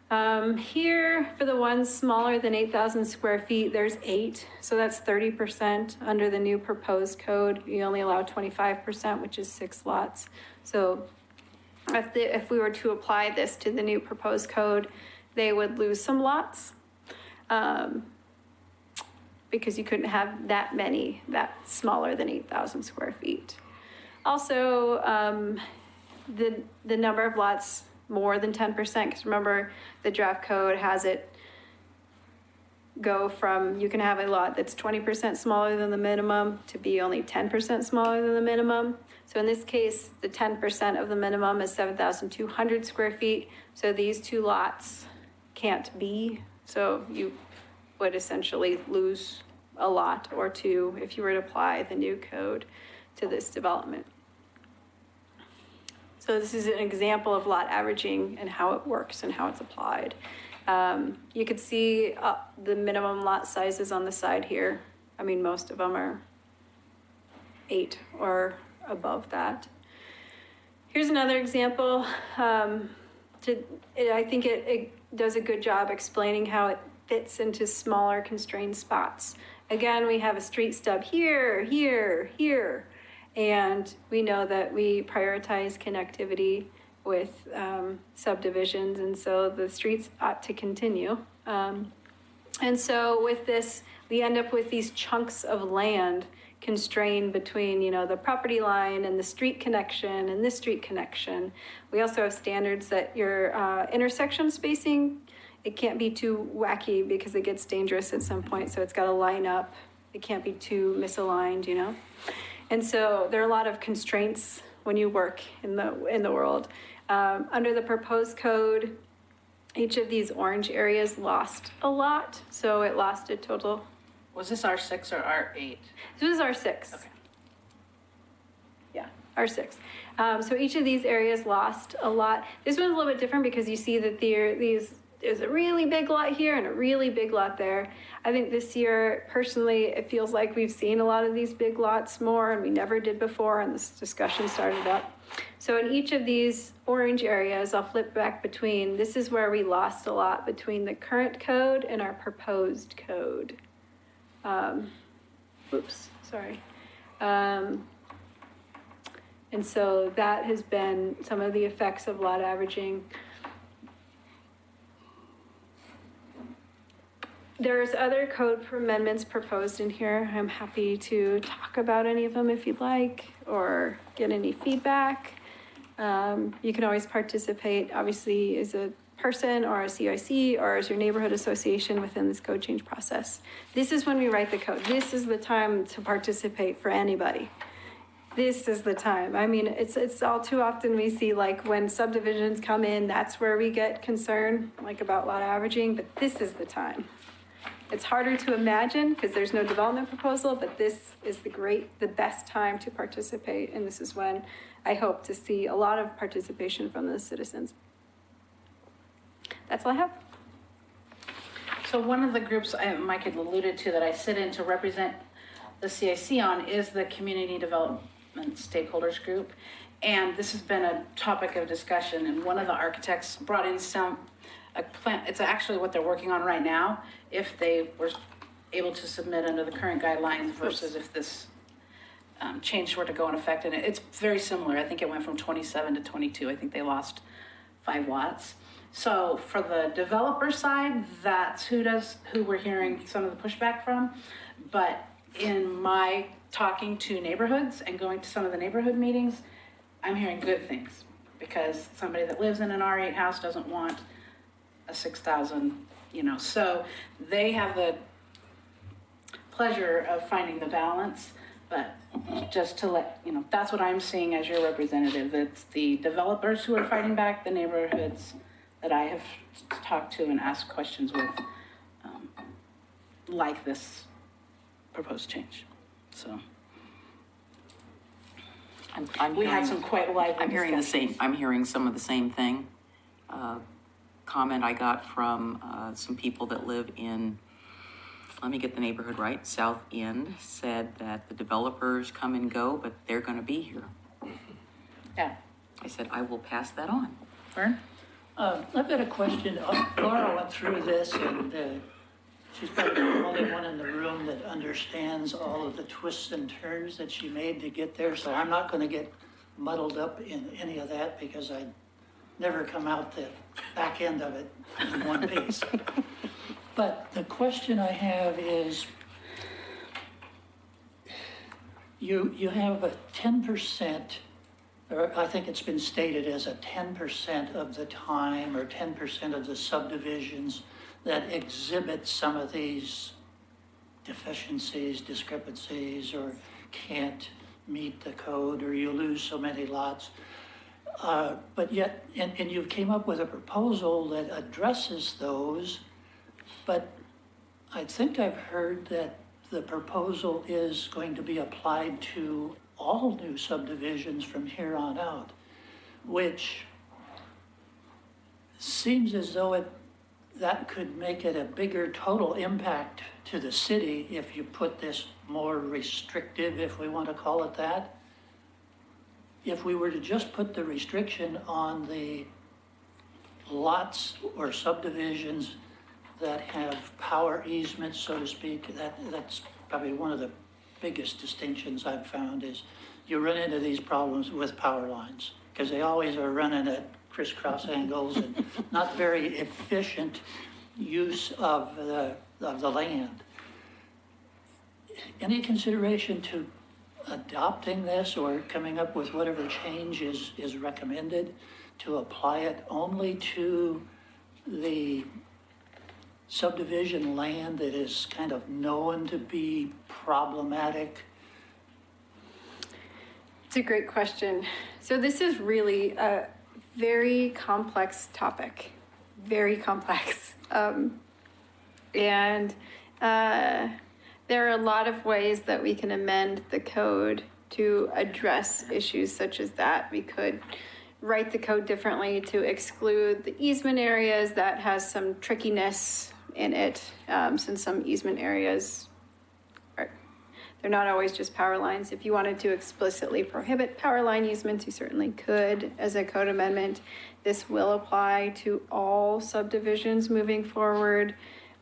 Here, for the ones smaller than 8,000 square feet, there's 8, so that's 30%. Under the new proposed code, you only allow 25%, which is 6 lots. So if we were to apply this to the new proposed code, they would lose some lots, because you couldn't have that many that smaller than 8,000 square feet. Also, the number of lots more than 10%, because remember, the draft code has it go from, you can have a lot that's 20% smaller than the minimum to be only 10% smaller than the minimum. So in this case, the 10% of the minimum is 7,200 square feet. So these 2 lots can't be, so you would essentially lose a lot or 2 if you were to apply the new code to this development. So this is an example of lot averaging and how it works and how it's applied. You could see the minimum lot sizes on the side here. I mean, most of them are 8 or above that. Here's another example. I think it does a good job explaining how it fits into smaller constrained spots. Again, we have a street stub here, here, here. And we know that we prioritize connectivity with subdivisions, and so the streets ought to continue. And so with this, we end up with these chunks of land constrained between, the property line and the street connection and this street connection. We also have standards that your intersection spacing, it can't be too wacky because it gets dangerous at some point, so it's got to line up. It can't be too misaligned, And so there are a lot of constraints when you work in the world. Under the proposed code, each of these orange areas lost a lot. So it lost a total. Was this R6 or R8? This was R6. Okay. Yeah, R6. So each of these areas lost a lot. This one's a little bit different because you see that there's a really big lot here and a really big lot there. I think this year, personally, it feels like we've seen a lot of these big lots more, and we never did before, and this discussion started up. So in each of these orange areas, I'll flip back between, this is where we lost a lot between the current code and our proposed code. Oops, sorry. And so that has been some of the effects of lot averaging. There's other code amendments proposed in here. I'm happy to talk about any of them if you'd like, or get any feedback. You can always participate, obviously, as a person or a CIC or as your neighborhood association within this code change process. This is when we write the code. This is the time to participate for anybody. This is the time. I mean, it's all too often we see, like, when subdivisions come in, that's where we get concerned, like about lot averaging, but this is the time. It's harder to imagine because there's no development proposal, but this is the best time to participate. And this is when I hope to see a lot of participation from the citizens. That's all I have. So one of the groups Mike had alluded to that I sit in to represent the CIC on is the Community Development Stakeholders Group. And this has been a topic of discussion, and one of the architects brought in a plan. It's actually what they're working on right now, if they were able to submit under the current guidelines versus if this change were to go in effect. And it's very similar. I think it went from 27 to 22. I think they lost 5 watts. So for the developer side, that's who we're hearing some of the pushback from. But in my talking to neighborhoods and going to some of the neighborhood meetings, I'm hearing good things, because somebody that lives in an R8 house doesn't want a 6,000, so they have the pleasure of finding the balance, but just to let, that's what I'm seeing as your representative. It's the developers who are fighting back, the neighborhoods that I have talked to and asked questions with, like this proposed change, so. I'm We had hearing- some quite lively I'm hearing the same, discussions. I'm hearing some of the same thing. Comment I got from some people that live in, let me get the neighborhood right, South End, said that the developers come and go, but they're gonna be here. Yeah, I said, I will pass that on. Vern? I've got a question. Laura went through this and she's probably the only one in the room that understands all of the twists and turns that she made to get there. So I'm not going to get muddled up in any of that because I never come out the back end of it in one piece. But the question I have is, you have a 10%, or I think it's been stated as a 10% of the time or 10% of the subdivisions that exhibit some of these deficiencies, discrepancies, or can't meet the code, or you lose so many lots. But yet, and you came up with a proposal that addresses those, but I think I've heard that the proposal is going to be applied to all new subdivisions from here on out, which seems as though that could make it a bigger total impact to the city if you put this more restrictive, if we want to call it that. If we were to just put the restriction on the lots or subdivisions that have power easements, so to speak, that's probably one of the biggest distinctions I've found is you run into these problems with power lines because they always are running at crisscross angles and not very efficient use of the land. Any consideration to adopting this or coming up with whatever change is recommended to apply it only to the subdivision land that is kind of known to be problematic? It's a great question. So this is really a very complex topic, very complex. There are a lot of ways that we can amend the code to address issues such as that. We could write the code differently to exclude the easement areas that has some trickiness in it, since some easement areas they're not always just power lines. If you wanted to explicitly prohibit power line easements, you certainly could as a code amendment. This will apply to all subdivisions moving forward.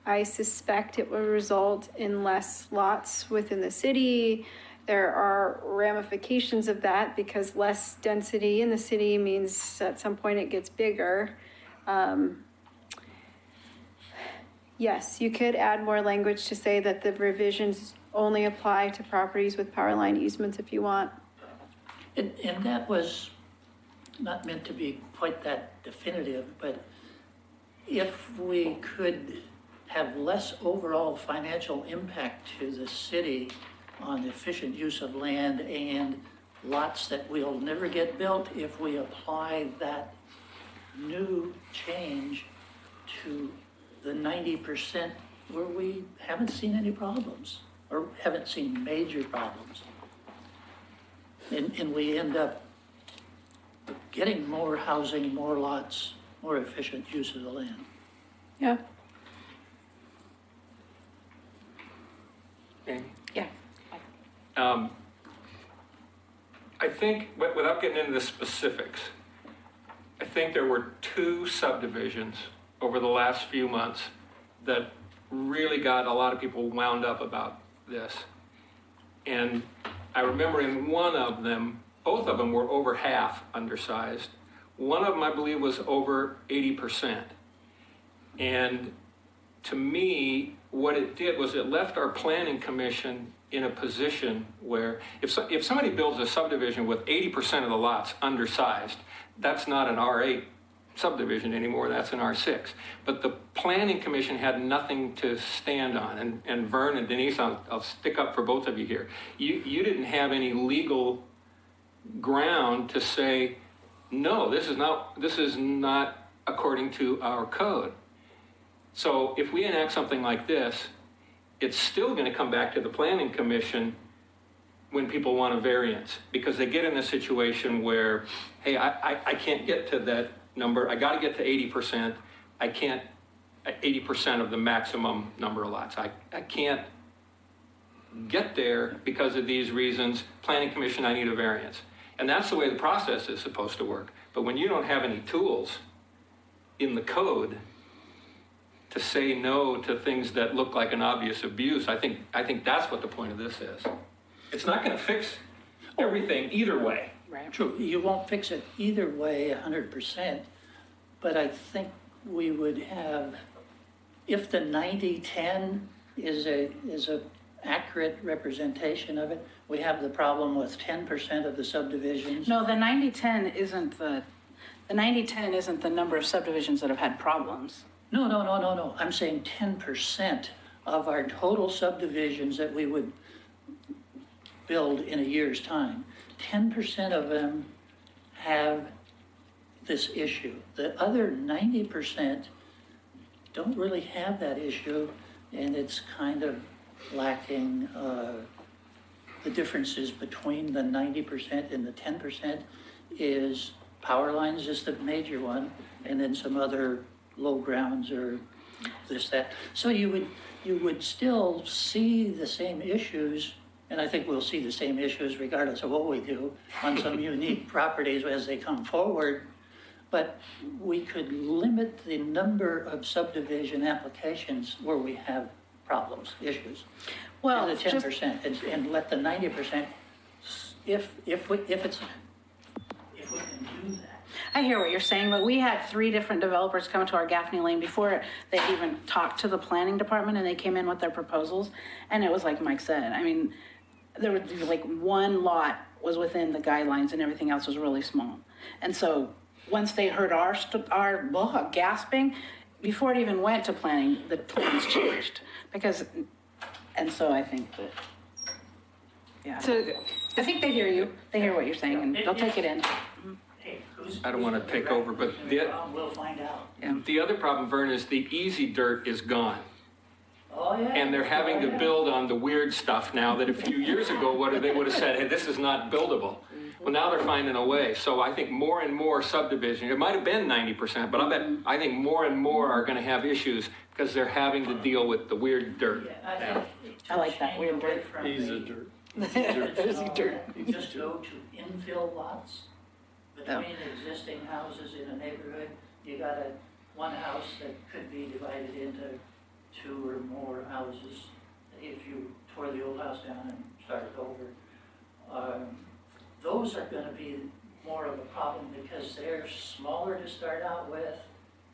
I suspect it will result in less lots within the city. There are ramifications of that because less density in the city means at some point it gets bigger. Yes, you could add more language to say that the revisions only apply to properties with power line easements if you want. And that was not meant to be quite that definitive, but if we could have less overall financial impact to the city on efficient use of land and lots that will never get built if we apply that new change to the 90% where we haven't seen any problems or haven't seen major problems. And we end up getting more housing, more lots, more efficient use of the land. Yeah. Amy? Yeah. I think, without getting into the specifics, I think there were 2 subdivisions over the last few months that really got a lot of people wound up about this. And I remember in one of them, both of them were over half undersized. One of them, I believe, was over 80%. And to me, what it did was it left our planning commission in a position where if somebody builds a subdivision with 80% of the lots undersized, that's not an R8 subdivision anymore, that's an R6. But the planning commission had nothing to stand on, and Vern and Denise, I'll stick up for both of you here. You didn't have any legal ground to say, no, this is not according to our code. So if we enact something like this, it's still gonna come back to the planning commission when people want a variance, because they get in a situation where, hey, I can't get to that number, I gotta get to 80%, I can't, 80% of the maximum number of lots, I can't get there because of these reasons, planning commission, I need a variance. And that's the way the process is supposed to work. But when you don't have any tools in the code to say no to things that look like an obvious abuse, I think that's what the point of this is. It's not gonna fix everything either way. Right. True, you won't fix it either way 100%, but I think we would have, if the 90-10 is a accurate representation of it, we have the problem with 10% of the subdivisions. No, the 90-10 isn't the 90-10 isn't the number of subdivisions that have had problems. No. I'm saying 10% of our total subdivisions that we would build in a year's time. 10% of them have this issue. The other 90% don't really have that issue, and it's kind of lacking. The differences between the 90% and the 10% is power lines is the major one, and then some other low grounds or this, that. So you would still see the same issues, and I think we'll see the same issues regardless of what we do on some unique properties as they come forward. But we could limit the number of subdivision applications where we have problems, issues. Well, to the 10% and let the 90%, if we can do that. I hear what you're saying, but we had 3 different developers come to our Gaffney Lane before they even talked to the planning department, and they came in with their proposals. And it was like Mike said, I mean, there was like one lot was within the guidelines and everything else was really small. And so once they heard our gasping, before it even went to planning, the plans changed. And so I think that, yeah. So I think they hear you. They hear what you're saying, and they'll take it in. I don't want to take over, but We'll find out. the other problem, Vern, is the easy dirt is gone. Oh, yeah. And they're having to build on the weird stuff now that a few years ago, they would have said, hey, this is not buildable. Well, now they're finding a way. So I think more and more subdivision, it might have been 90%, but I think more and more are going to have issues because they're having to deal with the weird dirt. I like that, weird dirt. Easy dirt. Easy dirt. You just go to infill lots between existing houses in a neighborhood. You got one house that could be divided into 2 or more houses if you tore the old house down and started over. Those are going to be more of a problem because they're smaller to start out with.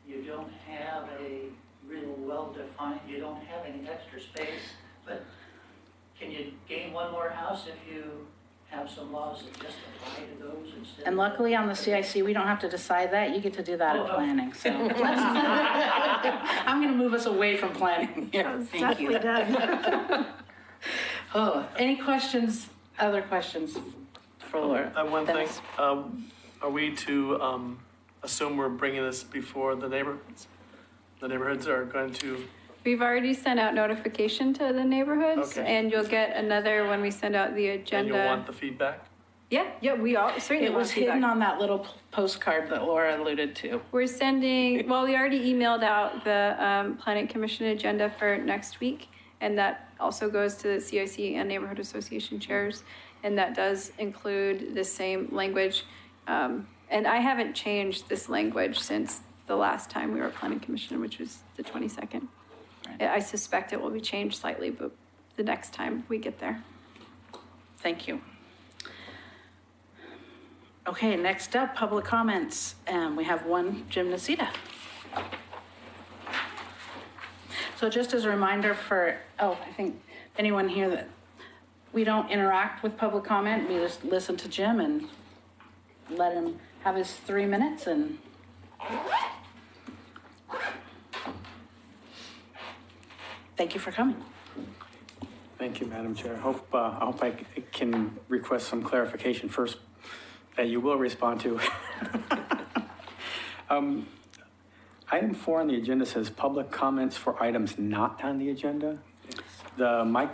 You don't have a real well-defined, you don't have any extra space, but can you gain one more house if you have some laws that just apply to those instead? And luckily on the CIC, we don't have to decide that. You get to do that at planning, so. I'm gonna move us away from planning here. Thank you. Definitely done. Oh, any questions, other questions for Laura? I have one thing. Dennis? Are we to assume we're bringing this before the neighborhoods? The neighborhoods are going to, We've already sent out notification to the neighborhoods, Okay. and you'll get another when we send out the and agenda. you'll want the feedback? Yeah, we all certainly It want was hidden feedback. on that little postcard that Laura alluded to. We're sending, well, we already emailed out the planning commission agenda for next week, and that also goes to the CIC and neighborhood association chairs, and that does include the same language. And I haven't changed this language since the last time we were planning commission, which was the 22nd. I suspect it will be changed slightly, but the next time we get there. Thank you. Okay, next up, public comments. We have one, Jim Nacita. So just as a reminder for, I think anyone here that we don't interact with public comment, we just listen to Jim and let him have his 3 minutes and Thank you for coming. Thank you, Madam Chair. I hope I can request some clarification first that you will respond to. Item 4 on the agenda says public comments for items not on the agenda. My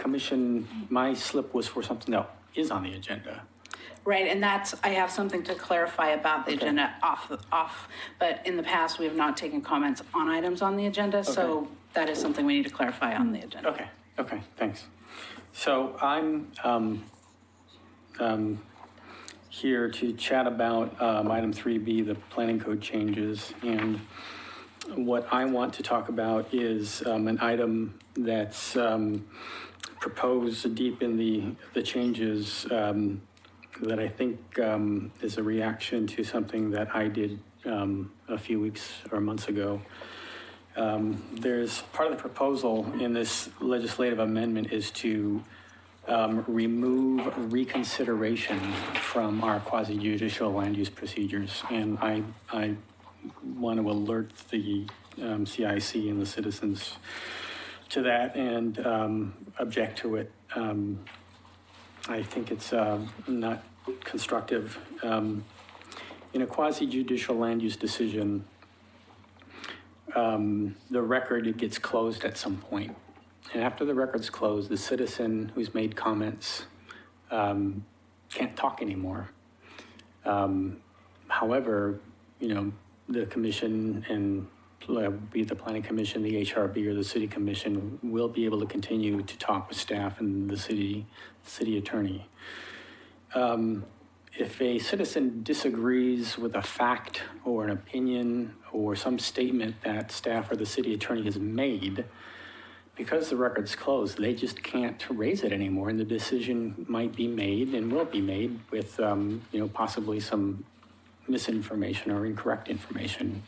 slip was for something that is on the agenda. Right, and I have something to clarify about the agenda off, but in the past, we have not taken comments on items on the agenda, so that is something we need to clarify on the agenda. Okay, thanks. So I'm here to chat about item 3B, the planning code changes. And what I want to talk about is an item that's proposed deep in the changes that I think is a reaction to something that I did a few weeks or months ago. There's part of the proposal in this legislative amendment is to remove reconsideration from our quasi-judicial land use procedures. And I want to alert the CIC and the citizens to that and object to it. I think it's not constructive. In a quasi-judicial land use decision, the record gets closed at some point. And after the record's closed, the citizen who's made comments can't talk anymore. However, the commission and be the planning commission, the HRB, or the city commission will be able to continue to talk with staff and the city attorney. If a citizen disagrees with a fact or an opinion or some statement that staff or the city attorney has made, because the record's closed, they just can't raise it anymore, and the decision might be made and will be made with, possibly some misinformation or incorrect information.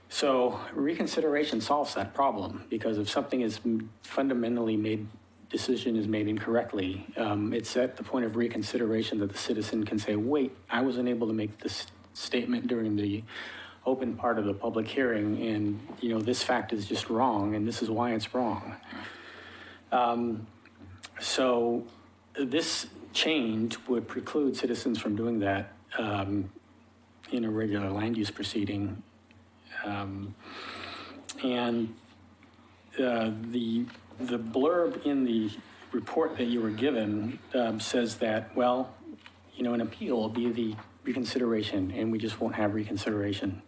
So reconsideration solves that problem, because if something is fundamentally decision is made incorrectly, it's at the point of reconsideration that the citizen can say, wait, I wasn't able to make this statement during the open part of the public hearing, and this fact is just wrong, and this is why it's wrong. So this change would preclude citizens from doing that in a regular land use proceeding. And the blurb in the report that you were given says that, well, an appeal will be the reconsideration, and we just won't have reconsideration.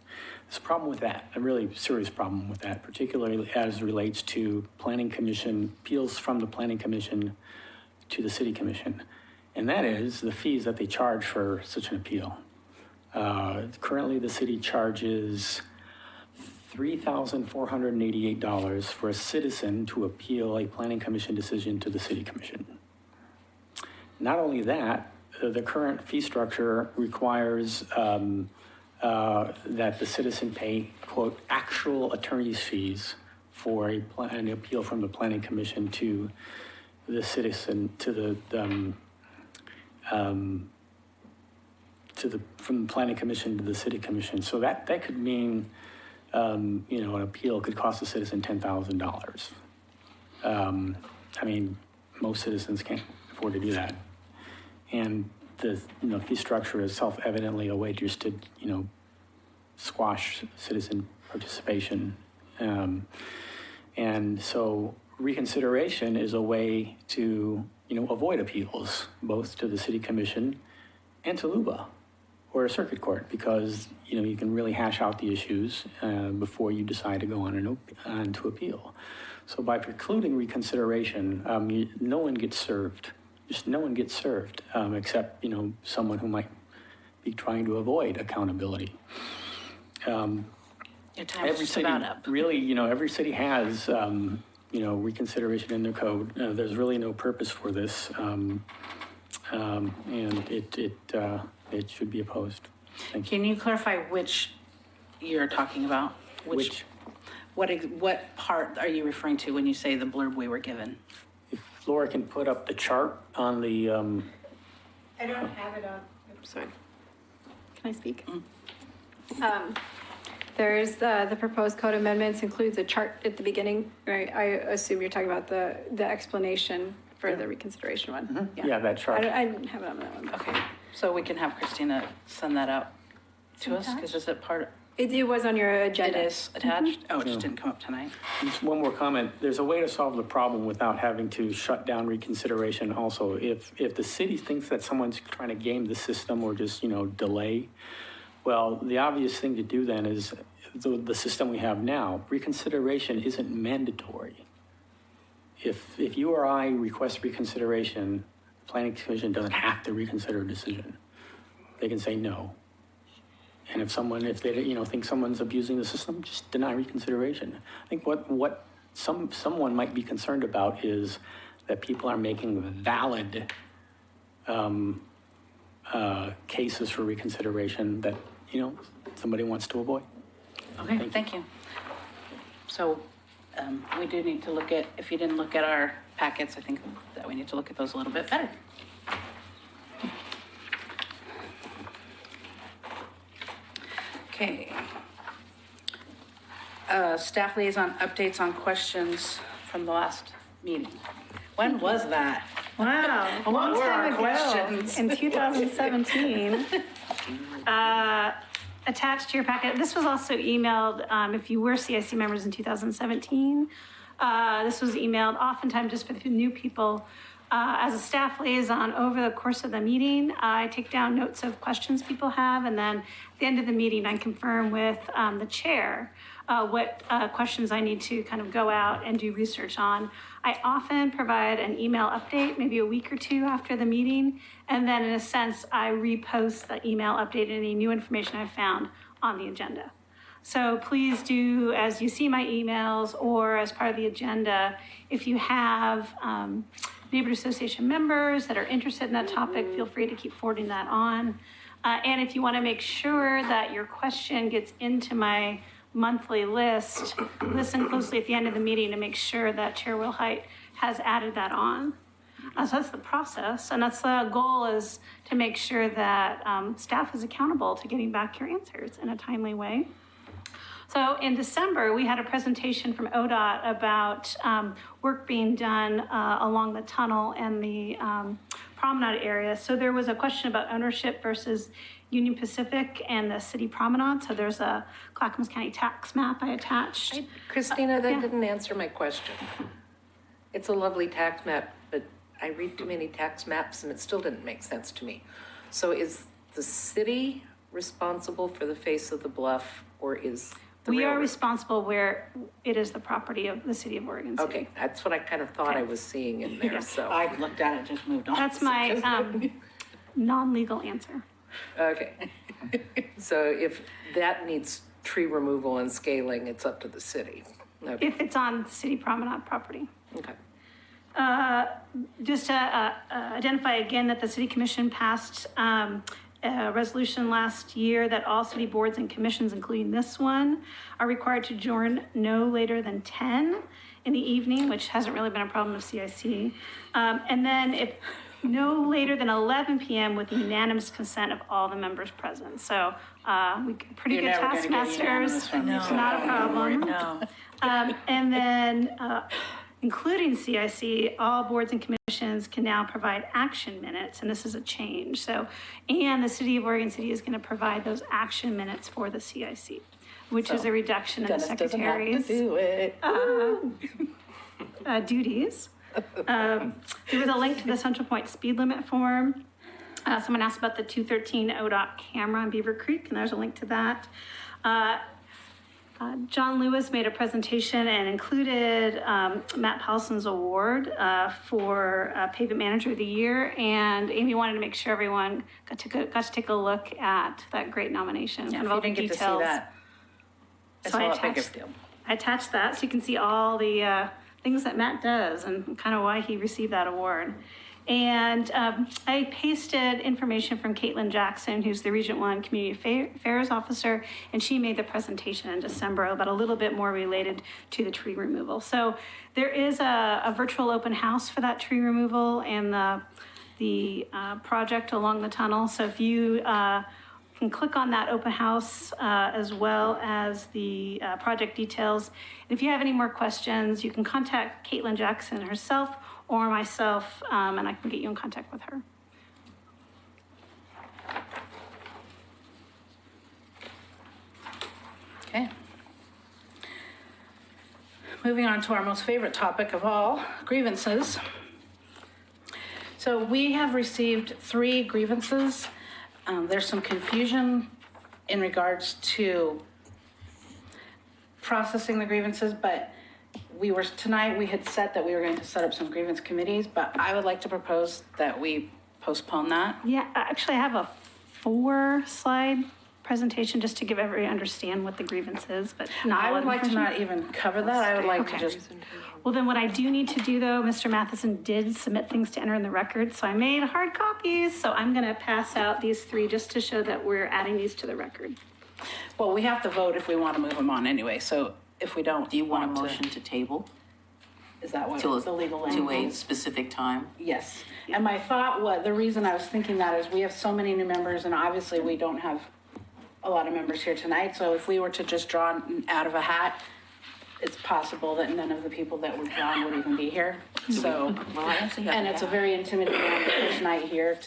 There's a problem with that, a really serious problem with that, particularly as relates to planning commission, appeals from the planning commission to the city commission. And that is the fees that they charge for such an appeal. Currently, the city charges $3,488 for a citizen to appeal a planning commission decision to the city commission. Not only that, the current fee structure requires that the citizen pay, quote, actual attorney's fees for an appeal from the planning commission to the citizen, from the planning commission to the city commission. So that could mean, an appeal could cost a citizen $10,000. I mean, most citizens can't afford to do that. And the fee structure is self-evidently a way just to, squash citizen participation. And so reconsideration is a way to, avoid appeals, both to the city commission and to LUBA or a circuit court, because, you can really hash out the issues before you decide to go on to appeal. So by precluding reconsideration, no one gets served. Just no one gets served, except, someone who might be trying to avoid accountability. Your time's just about up. Really, every city has, reconsideration in their code. There's really no purpose for this, and it should be opposed. Thank you. Can you clarify which you're talking about? What part are you referring to when you say the blurb we were given? If Laura can put up the chart on the, I don't have it on. Sorry. Can I speak? There's the proposed code amendments includes a chart at the beginning, right? I assume you're talking about the explanation for the reconsideration one. Yeah, that chart. I didn't have it on that one. Okay, so we can have Christina send that out to us, because is it part, It was on your it agenda. is attached? Oh, it just didn't come up tonight. Just one more comment. There's a way to solve the problem without having to shut down reconsideration also. If the city thinks that someone's trying to game the system or just, delay, well, the obvious thing to do then is the system we have now, reconsideration isn't mandatory. If you or I request reconsideration, the planning commission doesn't have to reconsider a decision. They can say no. And if they think someone's abusing the system, just deny reconsideration. I think what someone might be concerned about is that people are making valid cases for reconsideration that somebody wants to avoid. Okay, thank you. So we do need to look at, if you didn't look at our packets, I think that we need to look at those a little bit better. Okay. Staff liaison updates on questions from the last meeting. When was that? Wow, What long were our time ago, questions? in 2017. Attached to your packet, this was also emailed, if you were CIC members in 2017. This was emailed oftentimes just for the new people. As a staff liaison, over the course of the meeting, I take down notes of questions people have, and then at the end of the meeting, I confirm with the chair what questions I need to kind of go out and do research on. I often provide an email update, maybe a week or two after the meeting, and then in a sense, I repost the email update and any new information I've found on the agenda. So please do, as you see my emails or as part of the agenda, if you have neighborhood association members that are interested in that topic, feel free to keep forwarding that on. And if you want to make sure that your question gets into my monthly list, listen closely at the end of the meeting to make sure that Chair Wilhite has added that on. So that's the process, and that's the goal, is to make sure that staff is accountable to getting back your answers in a timely way. So in December, we had a presentation from ODOT about work being done along the tunnel and the promenade area. So there was a question about ownership versus Union Pacific and the city promenade. So there's a Clackamas County tax map I attached. Christina, that yeah. didn't answer my question. It's a lovely tax map, but I read too many tax maps and it still didn't make sense to me. So is the city responsible for the face of the bluff, or is the We are railroad? responsible where it is the property of the city of Oregon City. Okay, that's what I kind of thought I was seeing in there, Yeah. so. I looked at it, just moved on. That's my non-legal answer. Okay. So if that needs tree removal and scaling, it's up to the city. Okay. If it's on city promenade property. Okay. Just to identify again that the city commission passed a resolution last year that all city boards and commissions, including this one, are required to adjourn no later than 10 in the evening, which hasn't really been a problem of CIC. And then if no later than 11 p.m. with unanimous consent of all the members present. So we pretty You're good never gonna get taskmasters. unanimous from me, It's so not a problem. No. And then, including CIC, all boards and commissions can now provide action minutes, and this is a change. So, and the city of Oregon City is going to provide those action minutes for the CIC, which is a reduction in the secretary's do it. duties. There was a link to the Central Point speed limit form. Someone asked about the 213 ODOT camera in Beaver Creek, and there's a link to that. John Lewis made a presentation and included Matt Paulson's award for Pavement Manager of the Year. And Amy wanted to make sure everyone got to take a look at that great nomination. Yeah, kind if of all you the didn't get to see details. that, it's So not that big of a deal. I attached that so you can see all the things that Matt does and kind of why he received that award. And I pasted information from Caitlin Jackson, who's the Region 1 Community Affairs Officer, and she made the presentation in December about a little bit more related to the tree removal. So there is a virtual open house for that tree removal and the project along the tunnel. So if you can click on that open house as well as the project details. And if you have any more questions, you can contact Caitlin Jackson herself or myself, and I can get you in contact with her. Okay. Moving on to our most favorite topic of all, grievances. So we have received 3 grievances. There's some confusion in regards to processing the grievances, but tonight we had said that we were going to set up some grievance committees, but I would like to propose that we postpone that. Yeah, actually, I have a 4-slide presentation just to give everybody understand what the grievance is, but not I a lot would of like to information. not even cover that. I would like to Okay. just, Well, then what I do need to do though, Mr. Matheson did submit things to enter in the record, so I made hard copies. So I'm gonna pass out these 3 just to show that we're adding these to the record. well, we have to vote if we want to move them on anyway, so if we don't. Do you want a motion to table Is that what to the legal a, to a language? specific time? Yes, and my thought was, the reason I was thinking that is we have so many new members and obviously we don't have a lot of members here tonight, so if we were to just draw out of a hat, it's possible that none of the people that were drawn would even be here, so. Well, I actually have. And it's a very intimidating first night here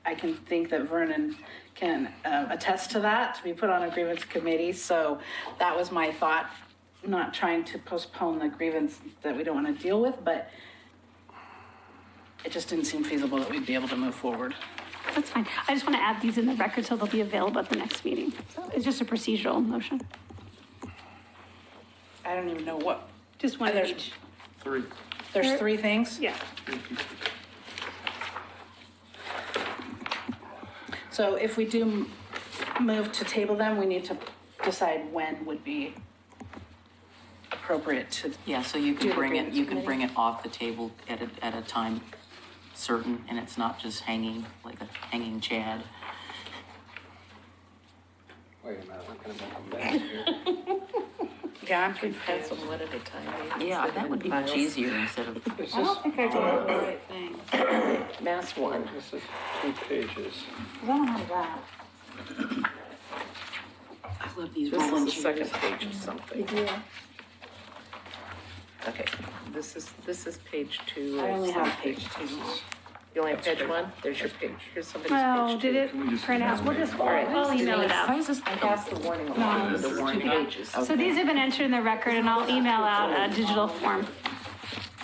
I can think that Vernon can attest to that, to be put on a grievance committee, so that was my thought, not trying to postpone the grievance that we don't want to deal with, but it just didn't seem feasible that we'd be able to move forward. That's fine. I just want to add these in the record so they'll be available at the next meeting. So it's just a procedural motion. I don't even know what, Just one of There's- each. 3. there's 3 things? Yeah. So if we do move to table them, we need to decide when would be appropriate to. Yeah, so you Do can the bring it, grievance you can committee? bring it off the table at a time certain, and it's not just hanging, like a hanging chad. Wait a minute, I'm gonna make a mess here. Yeah, I'm Pass confused. them one at a time. Yeah, that would be much easier instead of, I don't think I did the right thing, 'cause Mass one. This is 2 pages. I don't have that. I love these This is rolling the second chairs. page of something. Okay, this is page 2. I only have page 2. You only have page 1? There's your page. Here's somebody's Well, page 2. did it print out? We'll just, right. I'll email it Why out. is this? I passed the warning along with the 2 pages. So these have been entered in the record and I'll email out a digital form.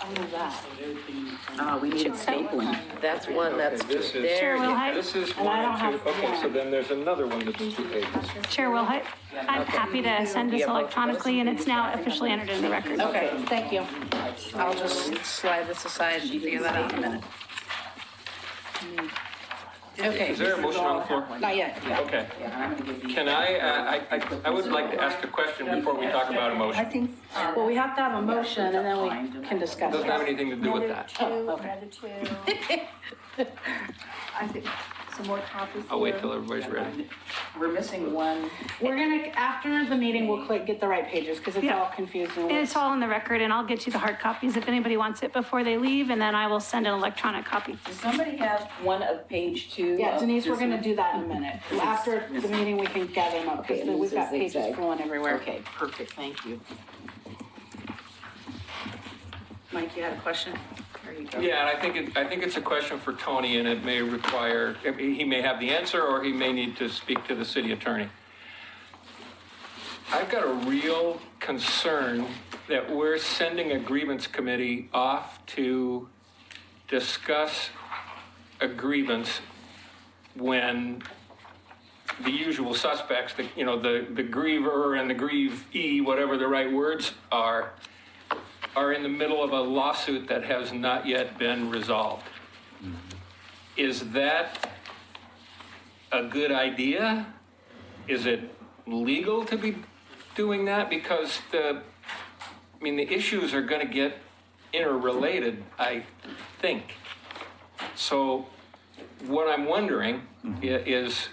I have that. We need stapling. That's one, that's Okay, this 2. is- There Chair you go. Wilhite? This is And I 1 don't and 2, have okay, so one. then there's another one that's 2 pages. Chair Wilhite, I'm happy to send this Yeah, both of electronically and it's now officially entered in the record. Okay, thank you. I'll just slide this aside and figure that out in a minute. Okay. Is there a motion on the floor? Not yet. Okay. Can I would like to ask a question before we talk about a I motion. think, Well, we have to have a motion and then we can discuss Doesn't have it. anything to do with that. another 2. I think, some more copies I'll wait here. till everybody's ready. We're missing one. We're gonna, after the meeting, we'll get the right pages because it's Yeah. all confusing. And it's all in the record and I'll get you the hard copies if anybody wants it before they leave and then I will send an electronic copy. Does somebody have one of page 2? Yeah, of Denise, we're this gonna one? do that in a minute. After the meeting, we can gather them up because Okay, we've this got is pages zigzag. flowing everywhere. Okay, perfect, thank you. Mike, you had a question? There you go. Yeah, and I think it's a question for Tony, and it may require, he may have the answer, or he may need to speak to the city attorney. I've got a real concern that we're sending a grievance committee off to discuss a grievance when the usual suspects, the griever and the grievee, whatever the right words are in the middle of a lawsuit that has not yet been resolved. Is that a good idea? Is it legal to be doing that? Because the issues are gonna get interrelated, I think. So what I'm wondering is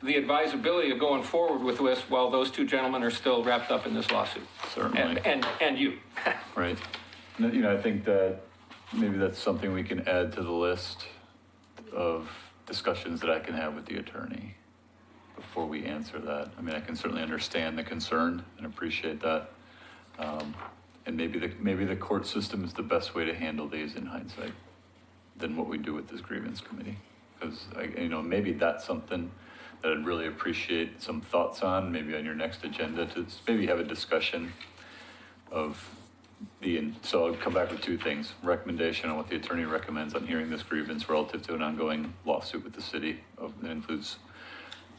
the advisability of going forward with this while those 2 gentlemen are still wrapped up in this lawsuit. Certainly. And you. Right. I think that maybe that's something we can add to the list of discussions that I can have with the attorney. before we answer that. I mean, I can certainly understand the concern and appreciate that. And maybe the court system is the best way to handle these in hindsight than what we do with this grievance committee. Because, maybe that's something that I'd really appreciate some thoughts on, maybe on your next agenda, to maybe have a discussion of so I'll come back with two things. Recommendation on what the attorney recommends on hearing this grievance relative to an ongoing lawsuit with the city. That includes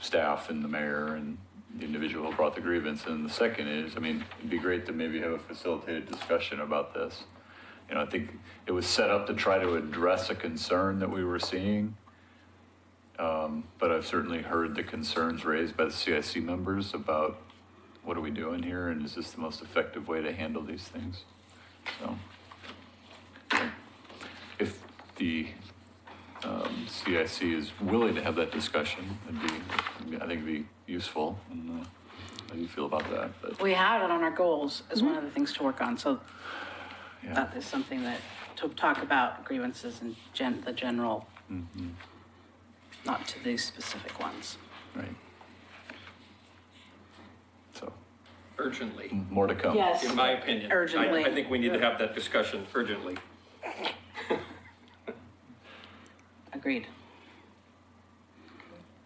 staff and the mayor and the individual who brought the grievance. And the second is, it'd be great to maybe have a facilitated discussion about this. I think it was set up to try to address a concern that we were seeing. But I've certainly heard the concerns raised by the CIC members about what are we doing here, and is this the most effective way to handle these things? So, if the CIC is willing to have that discussion, I think it'd be useful. And, how do you feel about that? But, We have it on our goals as one of the things to work on, so yeah. that is something that, to talk about grievances and the general, not to these specific ones. Right. So, Urgently, more to come. Yes. in my opinion. Urgently. I think we need to have that discussion urgently. Agreed.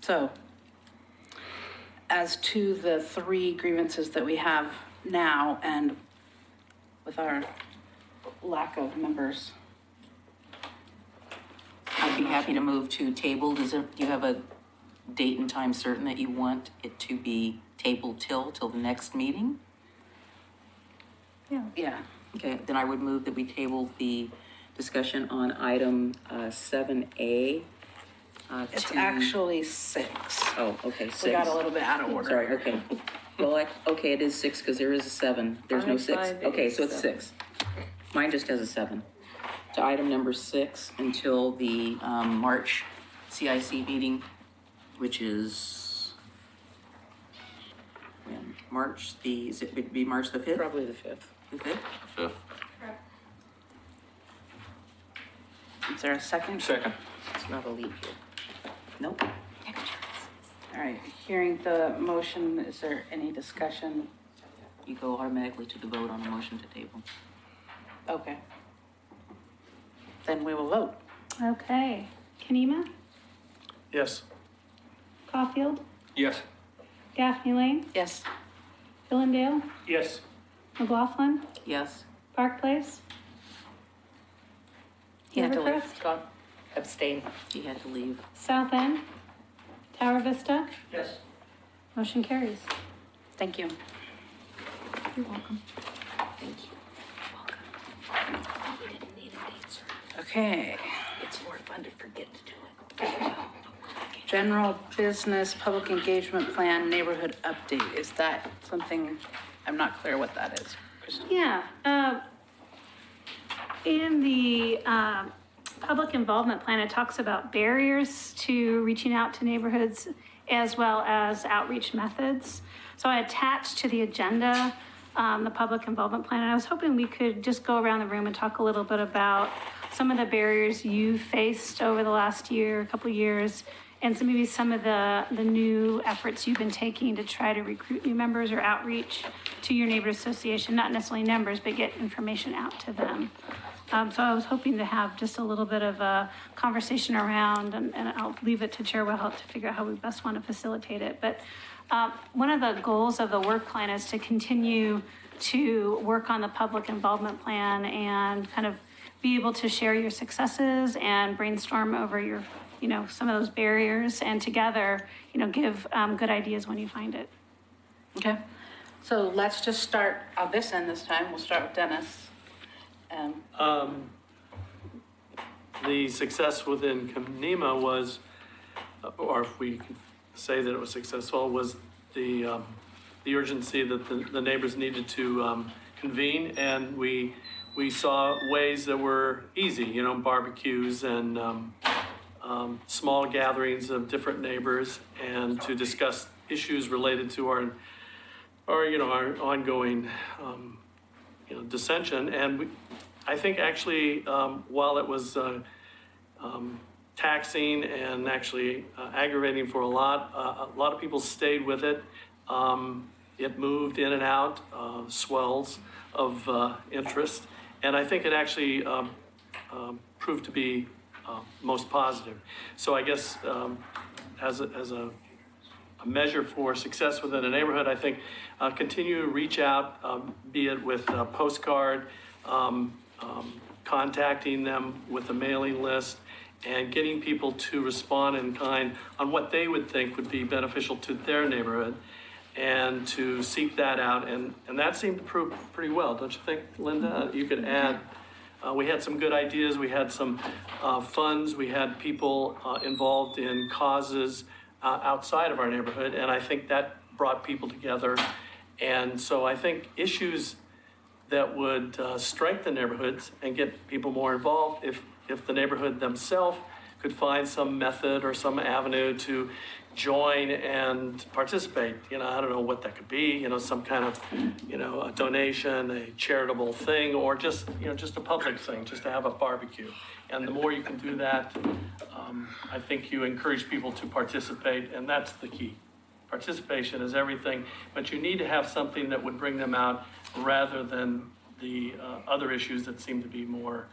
So, as to the 3 grievances that we have now, and with our lack of members, I'd be happy to move to table. Do you have a date and time certain that you want it to be tabled till the next meeting? yeah, Okay, then I would move that we table the discussion on item 7A. it's to- actually 6. Oh, okay, 6. We got a little bit out of order. Sorry, okay. Well, okay, it is 6 because there is a 7. There's no I 6. find it Okay, is so it's 6. Mine just has a 7. To item number 6 until the March CIC meeting, which is when? Would be March the 5th? Probably the 5th. The 5th? Fifth. Is there a second? Second. It's not a leap year. Nope. All right, hearing the motion, is there any discussion? You go automatically to the vote on a motion to table. Okay. Then we will vote. Okay. Kanema, Yes. Caulfield, Yes. Gaffney Lane, Yes. Philindale, Yes. McLaughlin, Yes? Park Place, He had to leave. Rivercrest, God, abstain. He had to leave. South End, Tower Vista. Yes. Motion carries. Thank you. You're welcome. Okay. It's more fun to forget to do it. General business, public engagement plan, neighborhood update. Is that something, I'm not clear what that is. Kristen? Yeah, in the public involvement plan, it talks about barriers to reaching out to neighborhoods as well as outreach methods. So I attached to the agenda the public involvement plan, and I was hoping we could just go around the room and talk a little bit about some of the barriers you've faced over the last year, a couple of years, and so maybe some of the new efforts you've been taking to try to recruit new members or outreach to your neighborhood association, not necessarily numbers, but get information out to them. So I was hoping to have just a little bit of a conversation around, and I'll leave it to Chair Wellhelt to figure out how we best want to facilitate it. But one of the goals of the work plan is to continue to work on the public involvement plan and kind of be able to share your successes and brainstorm over your, some of those barriers, and together, give good ideas when you find it. Okay. So let's just start on this end this time. We'll start with Dennis. The success within Kanema was, or if we could say that it was successful, was the urgency that the neighbors needed to convene, and we saw ways that were easy, barbecues and small gatherings of different neighbors, and to discuss issues related to our ongoing dissension. And I think actually, while it was taxing and actually aggravating for a lot. A lot of people stayed with it. It moved in and out, swells of interest, and I think it actually proved to be most positive. So I guess as a measure for success within a neighborhood, I think continue to reach out, be it with a postcard, contacting them with a mailing list, and getting people to respond in kind on what they would think would be beneficial to their neighborhood, and to seek that out. And that seemed to prove pretty well, don't you think, Linda? You could add, we had some good ideas, we had some funds, we had people involved in causes outside of our neighborhood, and I think that brought people together. And so I think issues that would strengthen neighborhoods and get people more involved, if the neighborhood themselves could find some method or some avenue to join and participate. You know, I don't know what that could be, you know, some kind of, you know, a donation, a charitable thing, or just, you know, just a public thing, just to have a barbecue. And the more you can do that, I think you encourage people to participate, and that's the key. Participation is everything, but you need to have something that would bring them out rather than the other issues that seem to be more,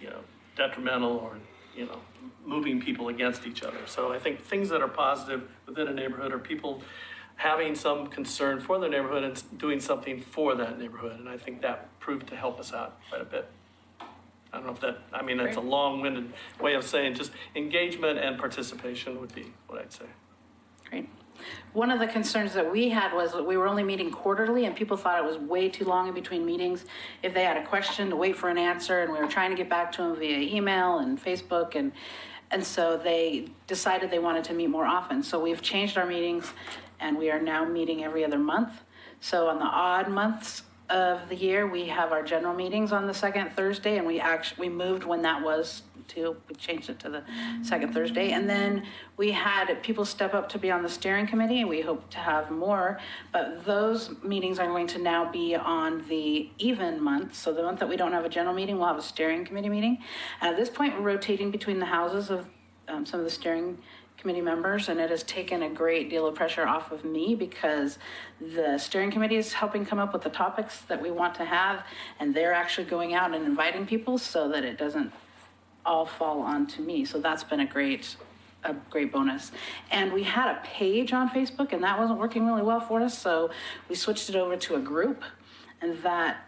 you know, detrimental or, you know, moving people against each other. So I think things that are positive within a neighborhood are people having some concern for their neighborhood and doing something for that neighborhood. And I think that proved to help us out quite a bit. I don't know if that, I mean, that's a long-winded way of saying just engagement and participation would be what I'd say. Great. One of the concerns that we had was that we were only meeting quarterly, and people thought it was way too long in between meetings. If they had a question, to wait for an answer, and we were trying to get back to them via email and Facebook, and so they decided they wanted to meet more often. So we've changed our meetings, and we are now meeting every other month. So on the odd months of the year, we have our general meetings on the second Thursday, and we moved when that was we changed it to the second Thursday. And then we had people step up to be on the steering committee, and we hope to have more, but those meetings are going to now be on the even month. So the month that we don't have a general meeting, we'll have a steering committee meeting. And at this point, we're rotating between the houses of some of the steering committee members, and it has taken a great deal of pressure off of me because the steering committee is helping come up with the topics that we want to have, and they're actually going out and inviting people so that it doesn't all fall onto me. So that's been a great bonus. And we had a page on Facebook, and that wasn't working really well for us, so we switched it over to a group, and that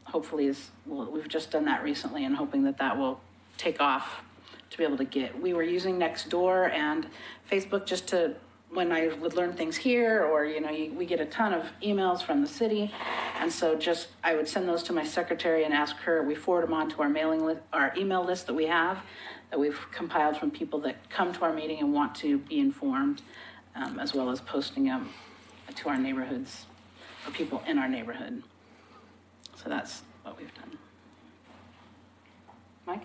hopefully we've just done that recently, and hoping that that will take off to be able to get. We were using Nextdoor and Facebook just to, when I would learn things here, or, you know, we get a ton of emails from the city. And so I would send those to my secretary and ask her, we forward them on to our mailing list, our email list that we have, that we've compiled from people that come to our meeting and want to be informed, as well as posting them to our neighborhoods, for people in our neighborhood. So that's what we've done. Mike?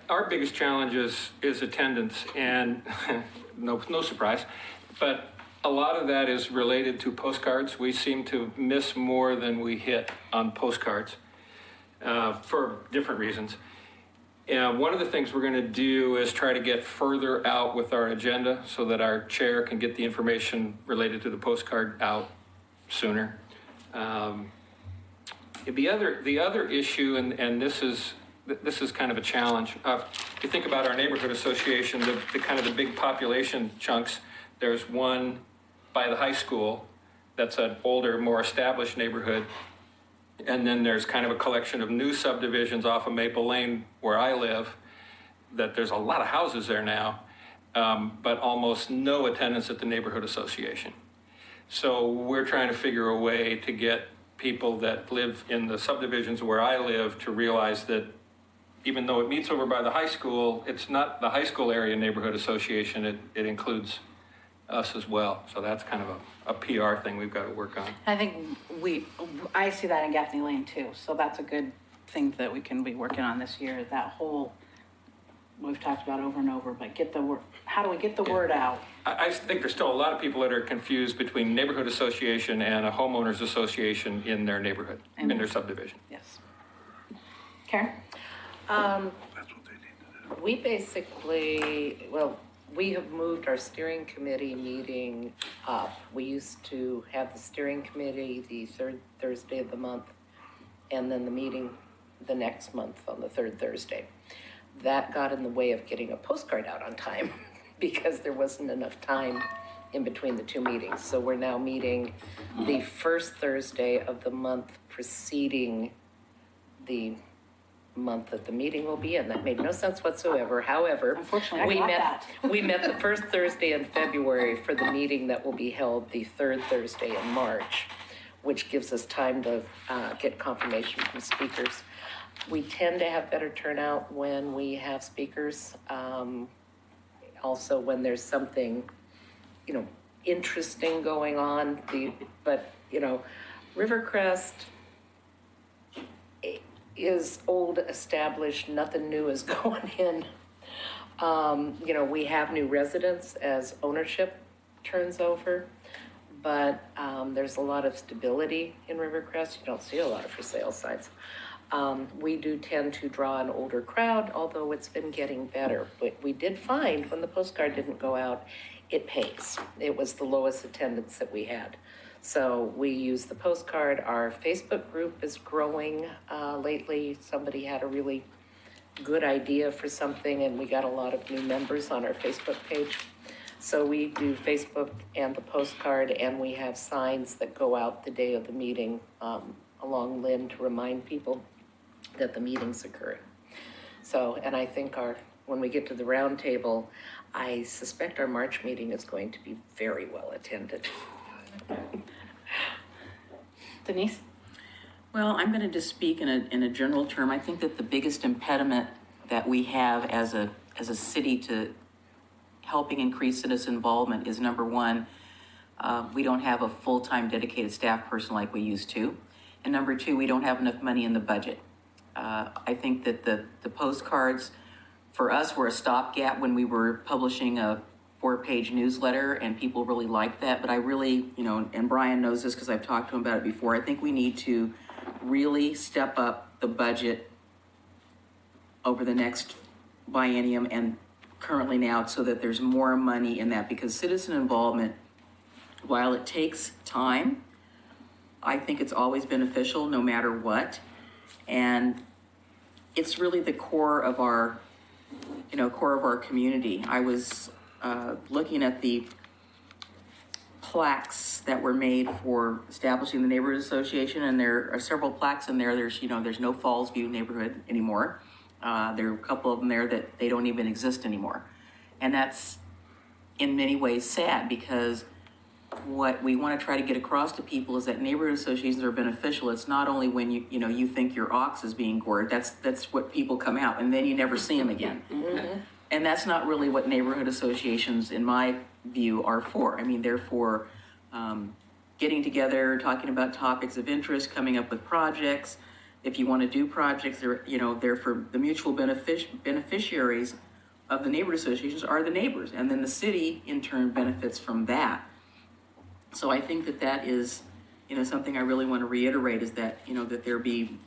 Our biggest challenge is attendance, and no surprise, but a lot of that is related to postcards. We seem to miss more than we hit on postcards for different reasons. One of the things we're going to do is try to get further out with our agenda so that our chair can get the information related to the postcard out sooner. The other issue, and this is kind of a challenge. If you think about our neighborhood association, the kind of the big population chunks, there's one by the high school that's an older, more established neighborhood. And then there's kind of a collection of new subdivisions off of Maple Lane where I live, that there's a lot of houses there now, but almost no attendance at the neighborhood association. So we're trying to figure a way to get people that live in the subdivisions where I live to realize that even though it meets over by the high school, it's not the high school area neighborhood association, it includes us as well. So that's kind of a PR thing we've got to work on. I think I see that in Gaffney Lane too. So that's a good thing that we can be working on this year. That whole, we've talked about over and over, but how do we get the word out? I think there's still a lot of people that are confused between neighborhood association and a homeowners association in their neighborhood, in their subdivision. Yes. Karen? We basically, well, we have moved our steering committee meeting up. We used to have the steering committee the third Thursday of the month, and then the meeting the next month on the third Thursday. That got in the way of getting a postcard out on time because there wasn't enough time in between the two meetings. So we're now meeting the first Thursday of the month preceding the month that the meeting will be in. That made no sense whatsoever. However, Unfortunately, I got that. we met the first Thursday in February for the meeting that will be held the third Thursday in March, which gives us time to get confirmation from speakers. We tend to have better turnout when we have speakers. Also, when there's something, interesting going on. But Rivercrest is old, established, nothing new is going in. We have new residents as ownership turns over, but there's a lot of stability in Rivercrest. You don't see a lot of for sale signs. We do tend to draw an older crowd, although it's been getting better. But we did find when the postcard didn't go out, it pays. It was the lowest attendance that we had. So we use the postcard. Our Facebook group is growing lately. Somebody had a really good idea for something, and we got a lot of new members on our Facebook page. So we do Facebook and the postcard, and we have signs that go out the day of the meeting along Lynn to remind people that the meeting's occurring. So, and I think when we get to the round table, I suspect our March meeting is going to be very well attended. Denise? Well, I'm going to just speak in a general term. I think that the biggest impediment that we have as a city to helping increase citizen involvement is, number one, we don't have a full-time dedicated staff person like we used to. And number two, we don't have enough money in the budget. I think that the postcards for us were a stopgap when we were publishing a 4-page newsletter, and people really liked that. But I really, and Brian knows this because I've talked to him about it before, I think we need to really step up the budget over the next biennium and currently now so that there's more money in that, because citizen involvement, while it takes time, I think it's always beneficial no matter what. And it's really the core of our community. I was looking at the plaques that were made for establishing the neighborhood association, and there are several plaques in there. There's no Falls View neighborhood anymore. There are a couple of them there that they don't even exist anymore. And that's in many ways sad, because what we want to try to get across to people is that neighborhood associations are beneficial. It's not only when you think your ox is being gored. That's what people come out, and then you never see them again. Mm-hmm. And that's not really what neighborhood associations, in my view, are for. I mean, they're for getting together, talking about topics of interest, coming up with projects. If you want to do projects, they're for the mutual beneficiaries of the neighborhood associations are the neighbors, and then the city in turn benefits from that. So I think that is, something I really want to reiterate is that, that there be,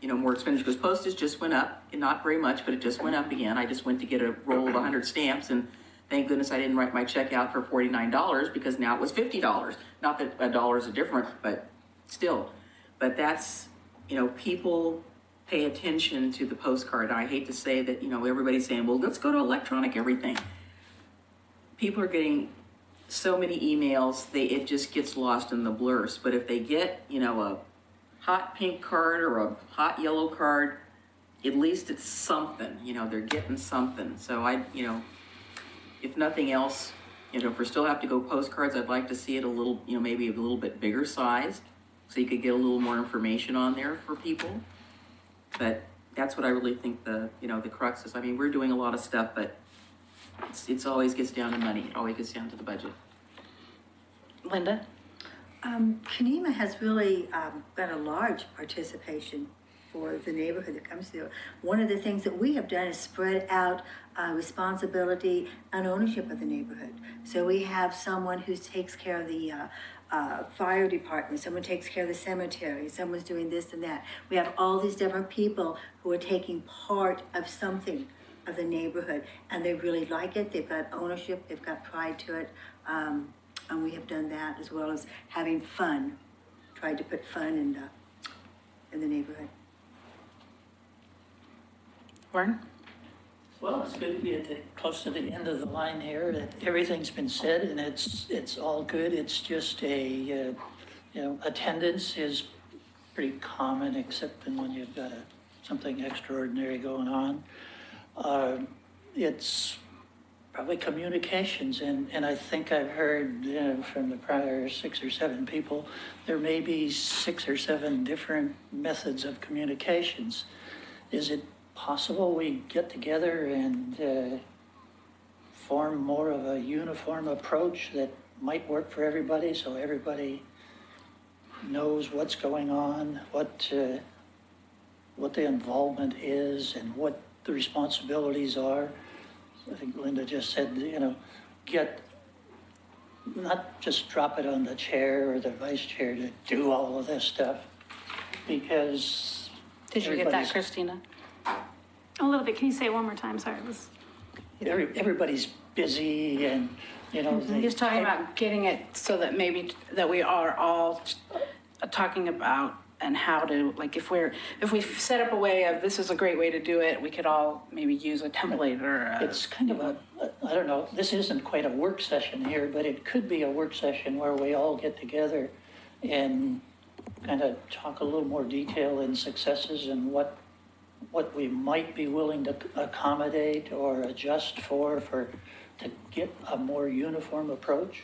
more expenditure, because postage just went up, and not very much, but it just went up again. I just went to get a roll of 100 stamps, and thank goodness I didn't write my check out for $49, because now it was $50. Not that a dollar is a difference, but still. But that's, people pay attention to the postcard. I hate to say that, everybody's saying, well, let's go to electronic everything. People are getting so many emails, it just gets lost in the blurs. But if they get, a hot pink card or a hot yellow card, at least it's something, they're getting something. So if nothing else, if we still have to go postcards, I'd like to see it a little, maybe a little bit bigger size, so you could get a little more information on there for people. But that's what I really think the crux is. I mean, we're doing a lot of stuff, but it's always gets down to money. It always gets down to the budget. Linda? Kenema has really got a large participation for the neighborhood that comes through. One of the things that we have done is spread out responsibility and ownership of the neighborhood. So we have someone who takes care of the fire department, someone takes care of the cemetery, someone's doing this and that. We have all these different people who are taking part of something of the neighborhood. And they really like it. They've got ownership, they've got pride to it. And we have done that as well as having fun, tried to put fun in the neighborhood. Vern? Well, it's good to be close to the end of the line here, that everything's been said, and it's all good. It's just attendance is pretty common, except when you've got something extraordinary going on. It's probably communications, and I think I've heard from the prior 6 or 7 people, there may be 6 or 7 different methods of communications. Is it possible we get together and form more of a uniform approach that might work for everybody, so everybody knows what's going on, what the involvement is, and what the responsibilities are? I think Linda just said, not just drop it on the chair or the vice chair to do all of this stuff, because Did you get that, Christina? A little bit. Can you say it one more time? Sorry, it was. everybody's busy, and He's talking about getting it so that maybe that we are all talking about and how to, like, if we set up a way of this is a great way to do it, we could all maybe use a template or it's kind of I don't know, this isn't quite a work session here, but it could be a work session where we all get together and kind of talk a little more detail in successes and what we might be willing to accommodate or adjust to get a more uniform approach.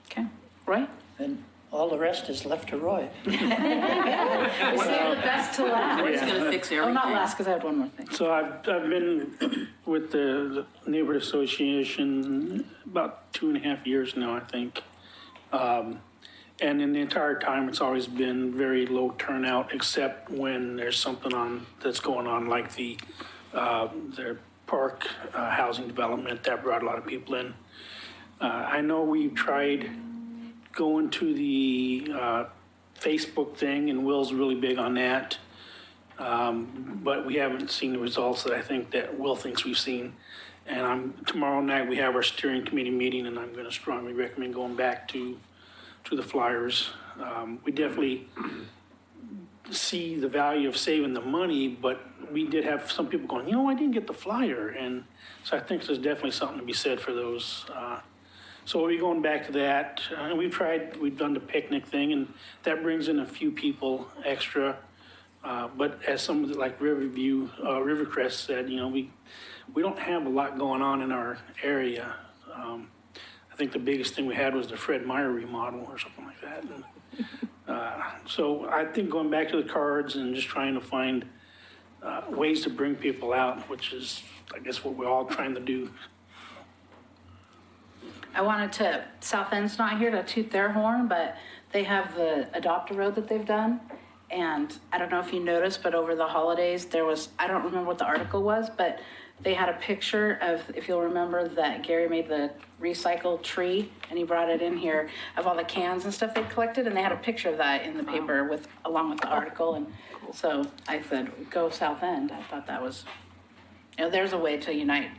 Okay, Roy? And all the rest is left to Roy. We saved the best to last. Roy's gonna fix everything. Oh, not last, because I have one more thing. So I've been with the neighborhood association about 2.5 years now, I think. And in the entire time, it's always been very low turnout, except when there's something that's going on, like their park housing development that brought a lot of people in. I know we tried going to the Facebook thing, and Will's really big on that. But we haven't seen the results that I think that Will thinks we've seen. And tomorrow night we have our steering committee meeting, and I'm going to strongly recommend going back to the flyers. We definitely see the value of saving the money, but we did have some people going, I didn't get the flyer. And so I think there's definitely something to be said for those. So we'll be going back to that. And we've done the picnic thing, and that brings in a few people extra. But as some of the, like Rivercrest said, we don't have a lot going on in our area. I think the biggest thing we had was the Fred Meyer remodel or something like that. And, so I think going back to the cards and just trying to find ways to bring people out, which is, I guess, what we're all trying to do. I wanted South End's not here to toot their horn, but they have the Adopt-A-Road that they've done. And I don't know if you noticed, but over the holidays, I don't remember what the article was, but they had a picture of, if you'll remember, that Gary made the recycled tree, and he brought it in here, of all the cans and stuff they collected, and they had a picture of that in the paper along with the article. And so I said, go South End. I thought that was, there's a way to unite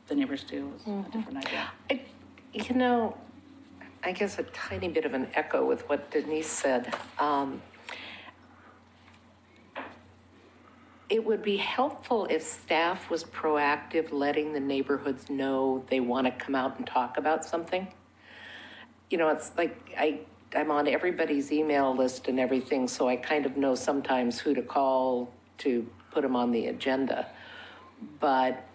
the neighbors too. It was a different idea. I guess a tiny bit of an echo with what Denise said. It would be helpful if staff was proactive, letting the neighborhoods know they want to come out and talk about something. It's like I'm on everybody's email list and everything, so I kind of know sometimes who to call to put them on the agenda. But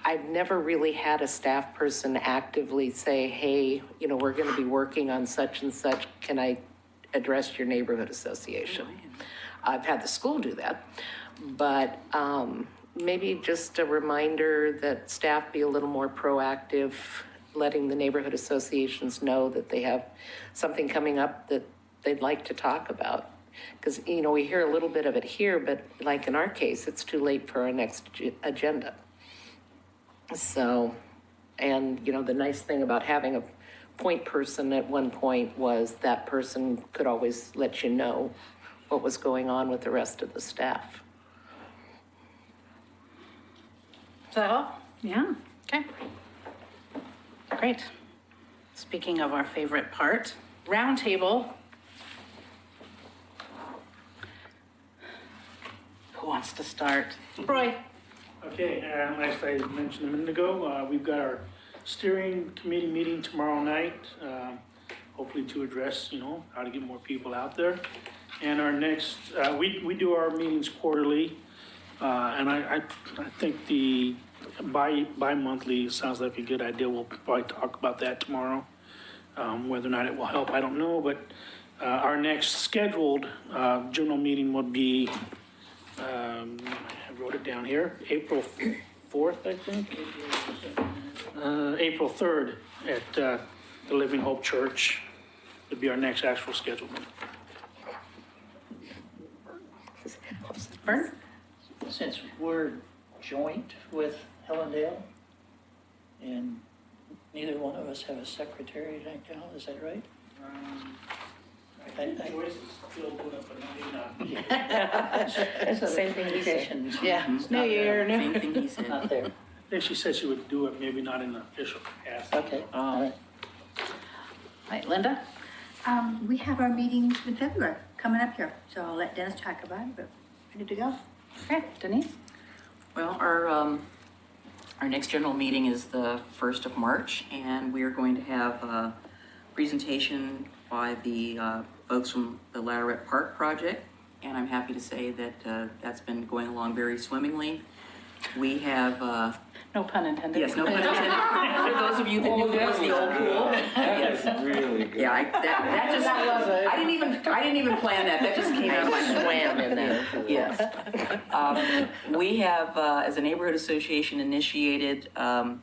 I've never really had a staff person actively say, hey, we're going to be working on such and such. Can I address your neighborhood association? I've had the school do that, but maybe just a reminder that staff be a little more proactive, letting the neighborhood associations know that they have something coming up that they'd like to talk about. Because, we hear a little bit of it here, but like in our case, it's too late for our next agenda. So, and, the nice thing about having a point person at one point was that person could always let you know what was going on with the rest of the staff. Does that help? Yeah. Okay. Great. Speaking of our favorite part, roundtable. Who wants to start? Roy. Okay, as I mentioned a minute ago, we've got our steering committee meeting tomorrow night, hopefully to address, how to get more people out there. And our next, we do our meetings quarterly, and I think the bi-monthly sounds like a good idea. We'll probably talk about that tomorrow. Whether or not it will help, I don't know, but our next scheduled general meeting will be, I wrote it down here, April 4th, I think. April 3rd at the Living Hope Church would be our next actual scheduled meeting. Vern? Since we're joint with Hellendale, and neither one of us have a secretary right now, is that right? Joyce is still put up a Same thing he said. Yeah. New year, new. Same thing he said. Not there. I think she said she would do it, maybe not in an official capacity. Okay, all right. Right, Linda? We have our meeting in February coming up here, so I'll let Dennis talk about it, but ready to go. Okay, Denise? Well, our next general meeting is the 1st of March, and we are going to have a presentation by the folks from the Lariat Park project, and I'm happy to say that that's been going along very swimmingly. We have No pun intended. yes, no pun intended. For those of you that knew it was the old pool. Yes. Really good. Yeah, that just I didn't even plan that. That just came out of my Swam in there. Yes. We have, as a neighborhood association, initiated a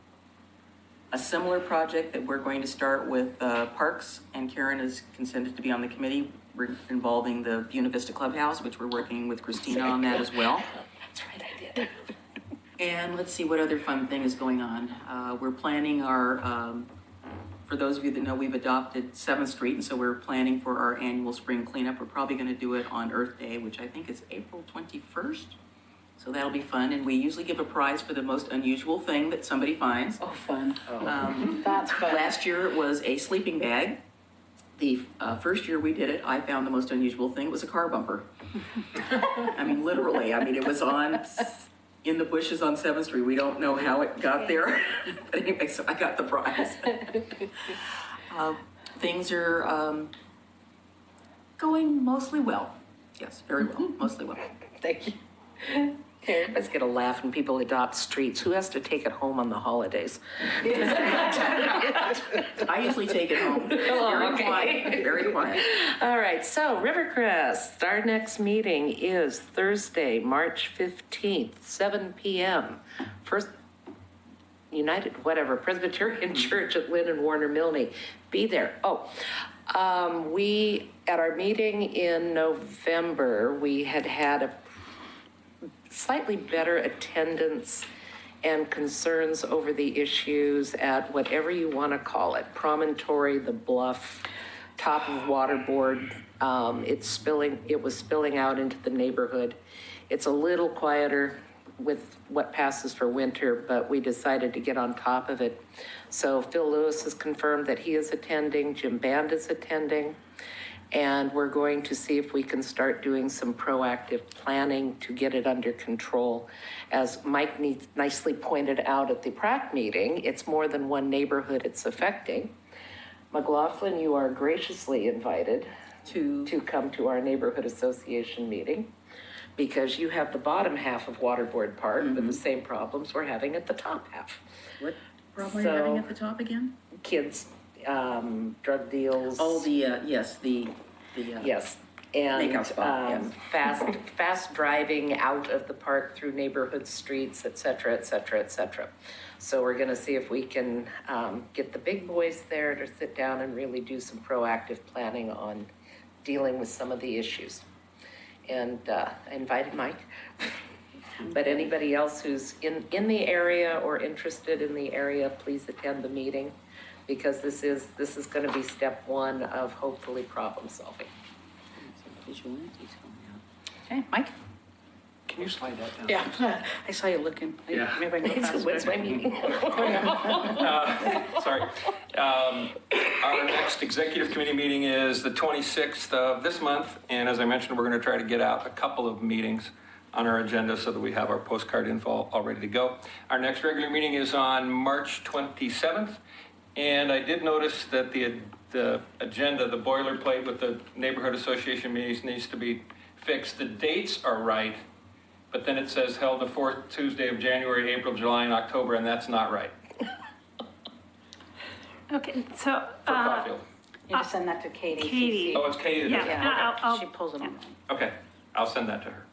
similar project that we're going to start with Parks, and Karen has consented to be on the committee involving the Buena Vista Clubhouse, which we're working with Christina on that as well. That's right, I did. And let's see what other fun thing is going on. We're planning our, for those of you that know, we've adopted 7th Street, and so we're planning for our annual spring cleanup. We're probably going to do it on Earth Day, which I think is April 21st. So that'll be fun, and we usually give a prize for the most unusual thing that somebody finds. Oh, fun. That's fun. Last year it was a sleeping bag. The first year we did it, I found the most unusual thing was a car bumper. I mean, literally, it was in the bushes on 7th Street. We don't know how it got there. But anyway, so I got the prize. Things are going mostly well. Yes, very well, mostly well. Thank you. Everybody's gonna laugh when people adopt streets. Who has to take it home on the holidays? I usually take it home. Very quiet, very quiet. All right, so Rivercrest, our next meeting is Thursday, March 15th, 7 p.m. First Presbyterian Church at Lynn and Warner Milne. Be there. We, at our meeting in November, we had a slightly better attendance and concerns over the issues at whatever you want to call it, Promontory, the Bluff, top of Waterboard. It was spilling out into the neighborhood. It's a little quieter with what passes for winter, but we decided to get on top of it. So Phil Lewis has confirmed that he is attending, Jim Band is attending, and we're going to see if we can start doing some proactive planning to get it under control. As Mike nicely pointed out at the PrAC meeting, it's more than one neighborhood it's affecting. McLaughlin, you are graciously invited to come to our neighborhood association meeting because you have the bottom half of Waterboard Park with the same problems we're having at the top half. What problem are you having at the top again? Kids, drug deals. Oh, yes, Yes, and Makeout spot, yes. fast driving out of the park through neighborhood streets, et cetera, et cetera, et cetera. So we're gonna see if we can get the big boys there to sit down and really do some proactive planning on dealing with some of the issues. And I invited Mike, but anybody else who's in the area or interested in the area, please attend the meeting, because this is going to be step one of hopefully problem solving. Visual entities coming out. Okay, Mike? Can you slide that down? Yeah, I saw you looking. Yeah. Maybe I can go faster. When's my meeting? Sorry. Our next executive committee meeting is the 26th of this month, and as I mentioned, we're going to try to get out a couple of meetings on our agenda so that we have our postcard info all ready to go. Our next regular meeting is on March 27th, and I did notice that the agenda, the boilerplate with the neighborhood association meetings needs to be fixed. The dates are right, but then it says held the fourth Tuesday of January, April, July, and October, and that's not right Okay, so, for Caulfield. You need to send that to Katie. Katie. Oh, it's Katie. Yeah, Okay. I'll- She pulls it on. Okay, I'll send that to her.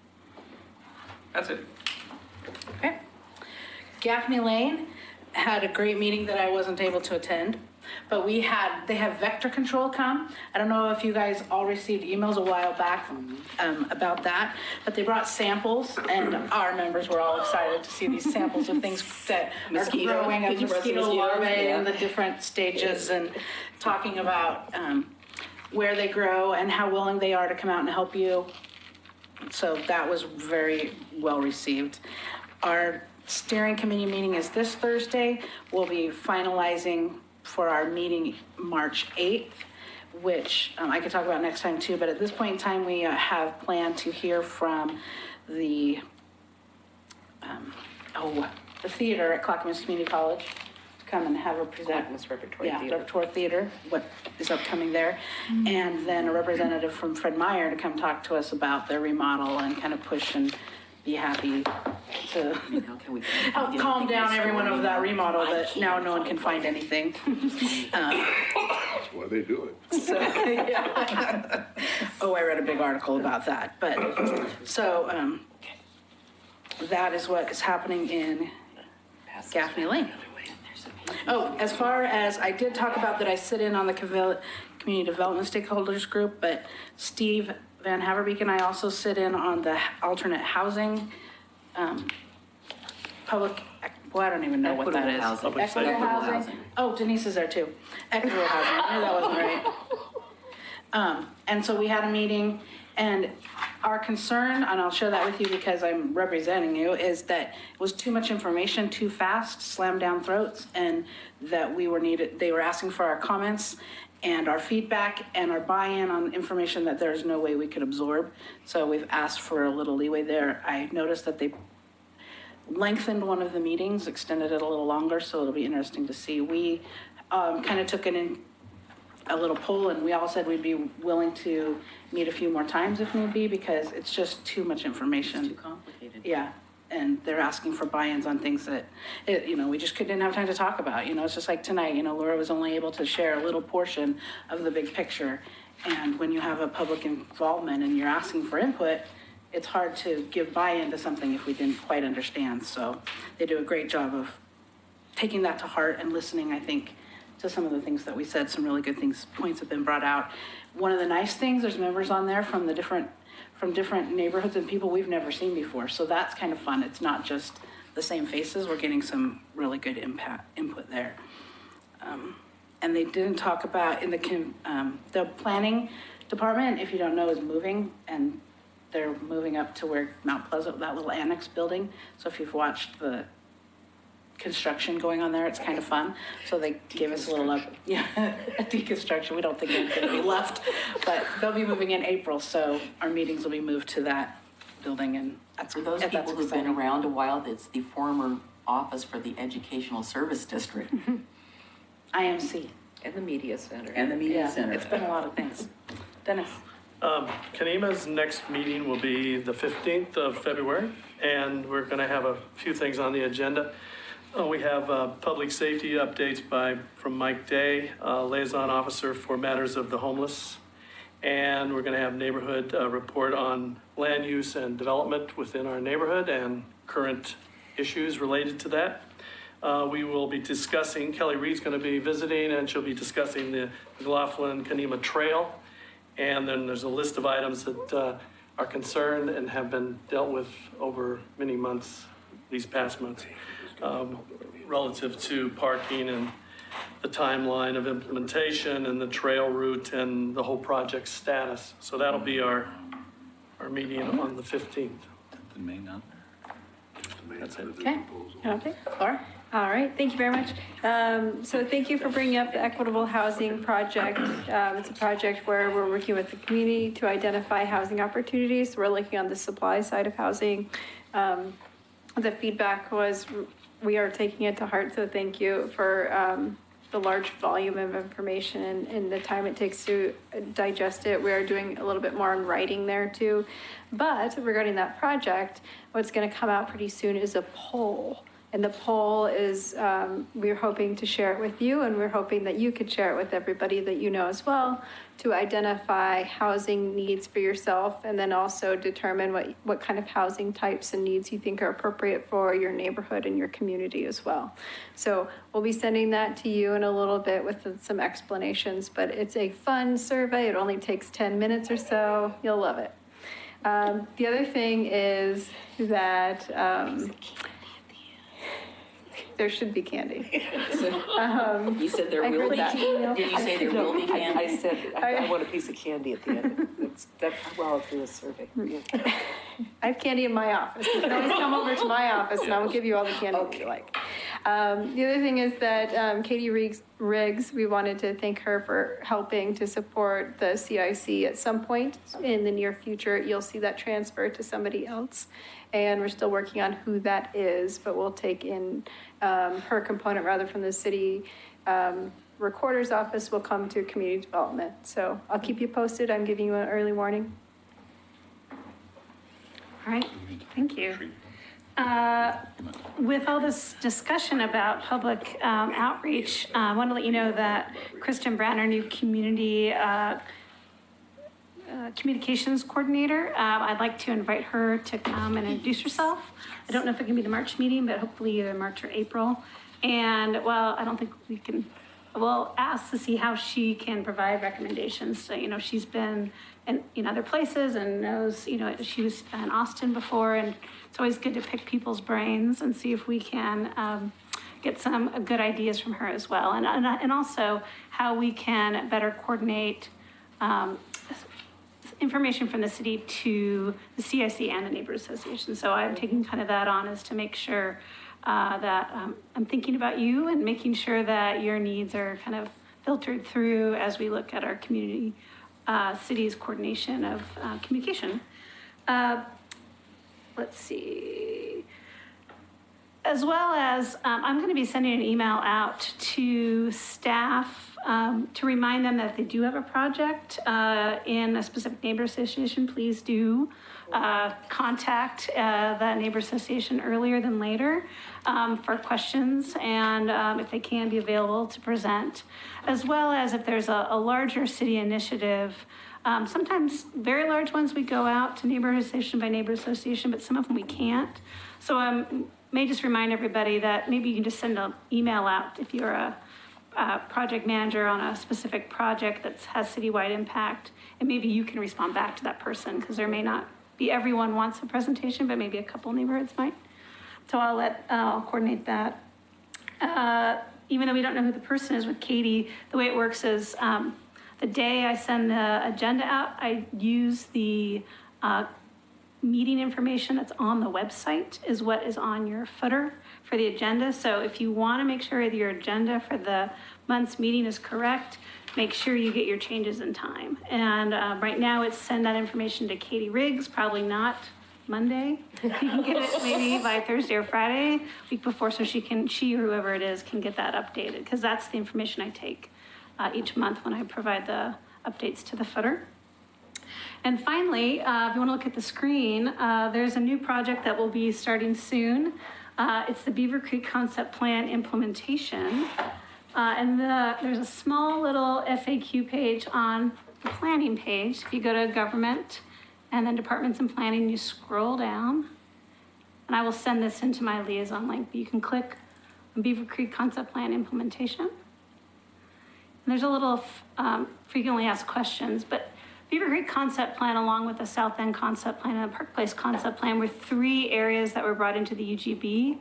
That's it. Okay. Gaffney Lane had a great meeting that I wasn't able to attend, but they have Vector Control come. I don't know if you guys all received emails a while back about that, but they brought samples, and our members were all excited to see these samples of things that are growing, of mosquito larvae in the different stages, and talking about where they grow and how willing they are to come out and help you. So that was very well received. Our steering committee meeting is this Thursday. We'll be finalizing for our meeting March 8th, which I could talk about next time too, but at this point in time, we have planned to hear from the theater at Clackamas Community College to come and have a present. Clackamas Repertory Yeah, Theater. Repertoire Theater, what is upcoming there. And then a representative from Fred Meyer to come talk to us about their remodel and kind of push and be happy to How can we? help calm down everyone of that remodel that now no one can find anything. That's why they do it. So, yeah. Oh, I read a big article about that, but, so, that is what is happening in Gaffney Lane. Oh, as far as, I did talk about that I sit in on the Community Development Stakeholders Group, but Steve Van Haverbeek and I also sit in on the alternate housing, public, well, I don't even know what that is. Equitable housing. Equitable housing. Oh, Denise is there too. Equitable housing, I knew that wasn't right. And so we had a meeting, and our concern, and I'll share that with you because I'm representing you, is that it was too much information too fast, slammed down throats, and that they were asking for our comments and our feedback and our buy-in on information that there's no way we could absorb. So we've asked for a little leeway there. I noticed that they lengthened one of the meetings, extended it a little longer, so it'll be interesting to see. We kind of took a little poll, and we all said we'd be willing to meet a few more times if need be, because it's just too much information. Too complicated. Yeah, and they're asking for buy-ins on things that, we just didn't have time to talk about. It's just like tonight, Laura was only able to share a little portion of the big picture. And when you have a public involvement and you're asking for input, it's hard to give buy-in to something if we didn't quite understand. So they do a great job of taking that to heart and listening, I think, to some of the things that we said. Some really good points have been brought out. One of the nice things, there's members on there from different neighborhoods and people we've never seen before. So that's kind of fun. It's not just the same faces. We're getting some really good input there. And they didn't talk about in the planning department, if you don't know, is moving, and they're moving up to where Mount Pleasant, that little annex building. So if you've watched the construction going on there, it's kind of fun. So they gave us a little deconstruction. We don't think they're going to be left, but they'll be moving in April. So our meetings will be moved to that building, and For those people who've been around a while, it's the former office for the Educational Service District. IMC. And the Media Center. And the Media Center. It's been a lot of things. Dennis. Kanima's next meeting will be the 15th of February, and we're going to have a few things on the agenda. We have public safety updates from Mike Day, liaison officer for matters of the homeless. And we're going to have neighborhood report on land use and development within our neighborhood and current issues related to that. We will be discussing, Kelly Reed's going to be visiting, and she'll be discussing the McLaughlin-Kanema Trail. And then there's a list of items that are concerned and have been dealt with over many months, these past months, relative to parking and the timeline of implementation and the trail route and the whole project status. So that'll be our our meeting on the 15th. In May now. That's it. Okay, okay, Laura? All right, thank you very much. So thank you for bringing up the Equitable Housing Project. It's a project where we're working with the community to identify housing opportunities. We're looking on the supply side of housing. The feedback was we are taking it to heart, so thank you for the large volume of information and the time it takes to digest it. We are doing a little bit more in writing there too. But regarding that project, what's going to come out pretty soon is a poll. And the poll is, we're hoping to share it with you, and we're hoping that you could share it with everybody that you know as well, to identify housing needs for yourself, and then also determine what kind of housing types and needs you think are appropriate for your neighborhood and your community as well. So we'll be sending that to you in a little bit with some explanations, but it's a fun survey. It only takes 10 minutes or so. You'll love it. The other thing is that there should be candy. You said there I will heard be. that. Did you say there will be candy? I said, I want a piece of candy at the end. That's how I'll do a survey. Yeah. I have candy in my office. You can always come over to my office and I will give you all the candy that you like. The other thing is that Katie Riggs, we wanted to thank her for helping to support the CIC. At some point in the near future, you'll see that transfer to somebody else. And we're still working on who that is, but we'll take in her component rather from the city recorder's office will come to community development. So I'll keep you posted. I'm giving you an early warning. All right, thank you. With all this discussion about public outreach, I want to let you know that Kristen Bratton, our new community communications coordinator, I'd like to invite her to come and introduce herself. I don't know if it can be the March meeting, but hopefully either March or April. And well, I don't think we can, we'll ask to see how she can provide recommendations. So, you know, she's been in other places and knows, you know, she was in Austin before, and it's always good to pick people's brains and see if we can get some good ideas from her as well. And also how we can better coordinate information from the city to the CIC and the neighborhood association. So I'm taking kind of that on as to make sure that I'm thinking about you and making sure that your needs are kind of filtered through as we look at our community city's coordination of communication. Let's see. As well as I'm going to be sending an email out to staff to remind them that if they do have a project in a specific neighbor association, please do contact that neighbor association earlier than later for questions, and if they can be available to present, as well as if there's a larger city initiative. Sometimes very large ones we go out to neighborhood association by neighbor association, but some of them we can't. So may just remind everybody that maybe you can just send an email out if you're a project manager on a specific project that has citywide impact, and maybe you can respond back to that person, because there may not be everyone wants a presentation, but maybe a couple neighborhoods might. So I'll coordinate that. Even though we don't know who the person is with Katie, the way it works is the day I send the agenda out, I use the meeting information that's on the website is what is on your footer for the agenda. So if you want to make sure that your agenda for the month's meeting is correct, make sure you get your changes in time. And right now it's send that information to Katie Riggs, probably not Monday. You can get it maybe by Thursday or Friday, week before, so she or whoever it is can get that updated, because that's the information I take each month when I provide the updates to the footer. And finally, if you want to look at the screen, there's a new project that will be starting soon. It's the Beaver Creek Concept Plan implementation. And there's a small little FAQ page on the planning page. If you go to government and then departments and planning, you scroll down. And I will send this into my liaison link, but you can click on Beaver Creek Concept Plan implementation. And there's a little frequently asked questions, but Beaver Creek Concept Plan, along with the South End Concept Plan and the Park Place Concept Plan, were 3 areas that were brought into the UGB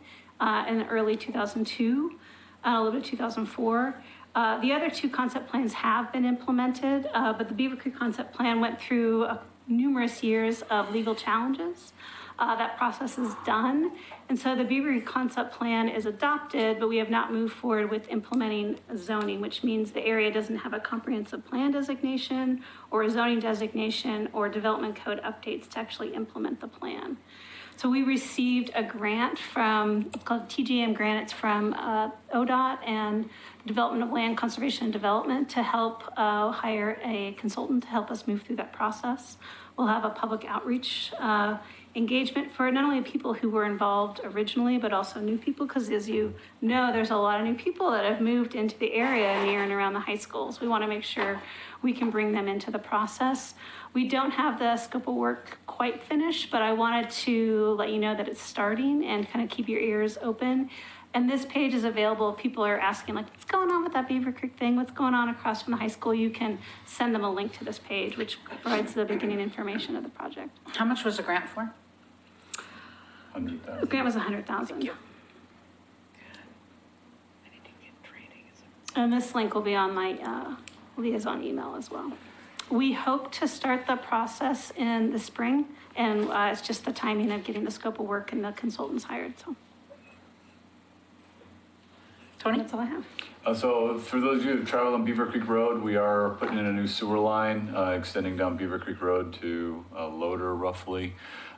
in the early 2002, a little bit 2004. The other 2 concept plans have been implemented, but the Beaver Creek Concept Plan went through numerous years of legal challenges. That process is done. And so the Beaver Creek concept plan is adopted, but we have not moved forward with implementing zoning, which means the area doesn't have a comprehensive plan designation or a zoning designation or development code updates to actually implement the plan. So we received a grant from, it's called TGM grant, it's from ODOT and Development of Land Conservation and Development to help hire a consultant to help us move through that process. We'll have a public outreach engagement for not only people who were involved originally, but also new people, because as you know, there's a lot of new people that have moved into the area near and around the high schools. We want to make sure we can bring them into the process. We don't have the scope of work quite finished, but I wanted to let you know that it's starting and kind of keep your ears open. And this page is available if people are asking, like, what's going on with that Beaver Creek thing? What's going on across from the high school? You can send them a link to this page, which provides the beginning information of the project. How much was the grant for? 100,000. The grant was 100,000. And this link will be on my liaison email as well. We hope to start the process in the spring, and it's just the timing of getting the scope of work and the consultants hired, so. Tony? That's all I have. So for those of you who travel on Beaver Creek Road, we are putting in a new sewer line extending down Beaver Creek Road to Loader roughly.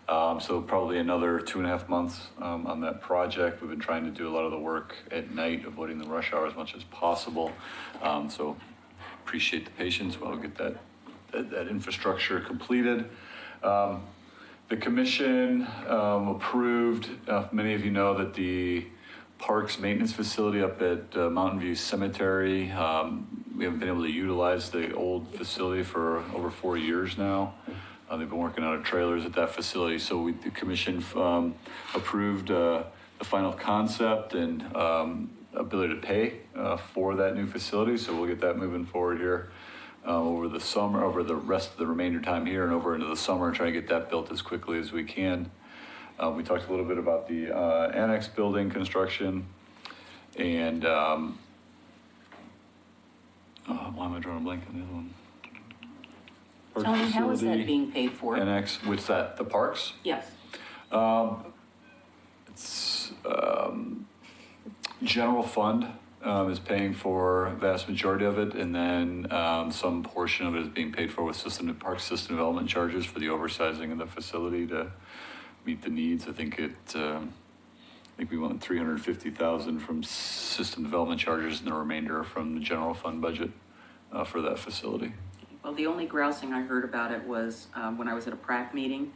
So probably another 2.5 months on that project. We've been trying to do a lot of the work at night, avoiding the rush hour as much as possible. So appreciate the patience while we get that infrastructure completed. The commission approved, many of you know that the Parks Maintenance Facility up at Mountain View Cemetery, we haven't been able to utilize the old facility for over 4 years now. They've been working out of trailers at that facility, so the commission approved the final concept and ability to pay for that new facility, so we'll get that moving forward here over the summer, over the rest of the remainder time here and over into the summer, and try to get that built as quickly as we can. We talked a little bit about the annex building construction, and why am I drawing a blank on the other one? Park Tony, how is that facility, being paid for? Annex, what's that, the parks? Yes. It's general fund is paying for a vast majority of it, and then some portion of it is being paid for with park system development charges for the oversizing of the facility to meet the needs. I think we want 350,000 from system development charges and the remainder from the general fund budget for that facility. Well, the only grousing I heard about it was when I was at a PrAC meeting,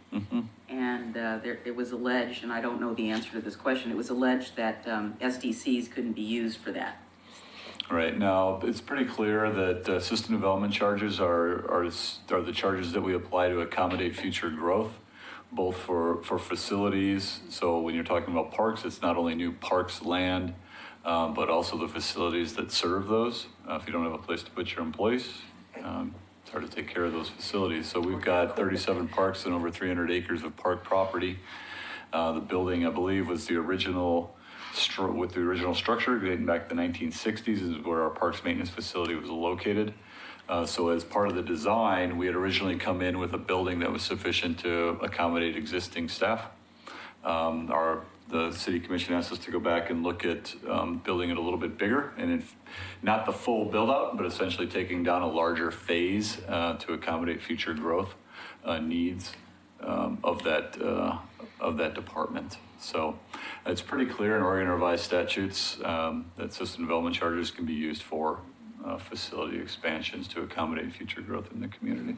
and it was alleged, and I don't know the answer to this question, it was alleged that SDCs couldn't be used for that. Right, now, it's pretty clear that system development charges are the charges that we apply to accommodate future growth, both for facilities. So when you're talking about parks, it's not only new parks land, but also the facilities that serve those. If you don't have a place to put your employees, it's hard to take care of those facilities. So we've got 37 parks and over 300 acres of park property. The building, I believe, was the original, with the original structure dating back to the 1960s is where our parks maintenance facility was located. So as part of the design, we had originally come in with a building that was sufficient to accommodate existing staff. The city commission asked us to go back and look at building it a little bit bigger, and not the full build out, but essentially taking down a larger phase to accommodate future growth needs of that department. So it's pretty clear in Oregon revised statutes that system development charges can be used for facility expansions to accommodate future growth in the community.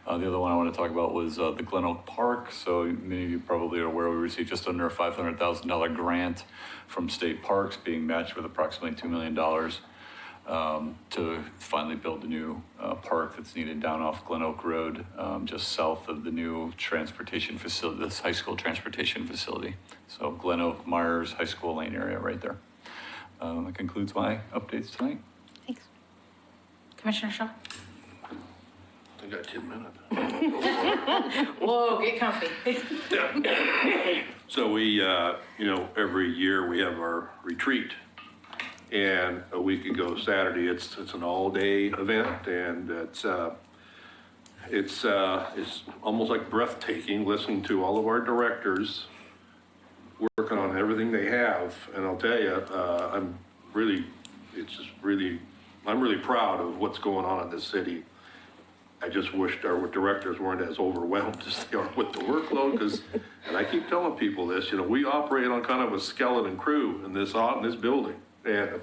The other one I want to talk about was the Glen Oak Park. So many of you probably are aware we received just under a $500,000 grant from state parks, being matched with approximately $2 million to finally build the new park that's needed down off Glen Oak Road, just south of the new transportation facility, this high school transportation facility. So Glen Oak, Myers, High School Lane area right there. That concludes my updates tonight. Thanks. Commissioner Shaw? I got 10 minutes. Whoa, get comfy. So we, every year we have our retreat. And a week ago Saturday, it's an all-day event, and it's it's almost like breathtaking listening to all of our directors working on everything they have. And I'll tell you, I'm really proud of what's going on in this city. I just wished our directors weren't as overwhelmed as they are with the workload, because, and I keep telling people this, we operate on kind of a skeleton crew in this building, and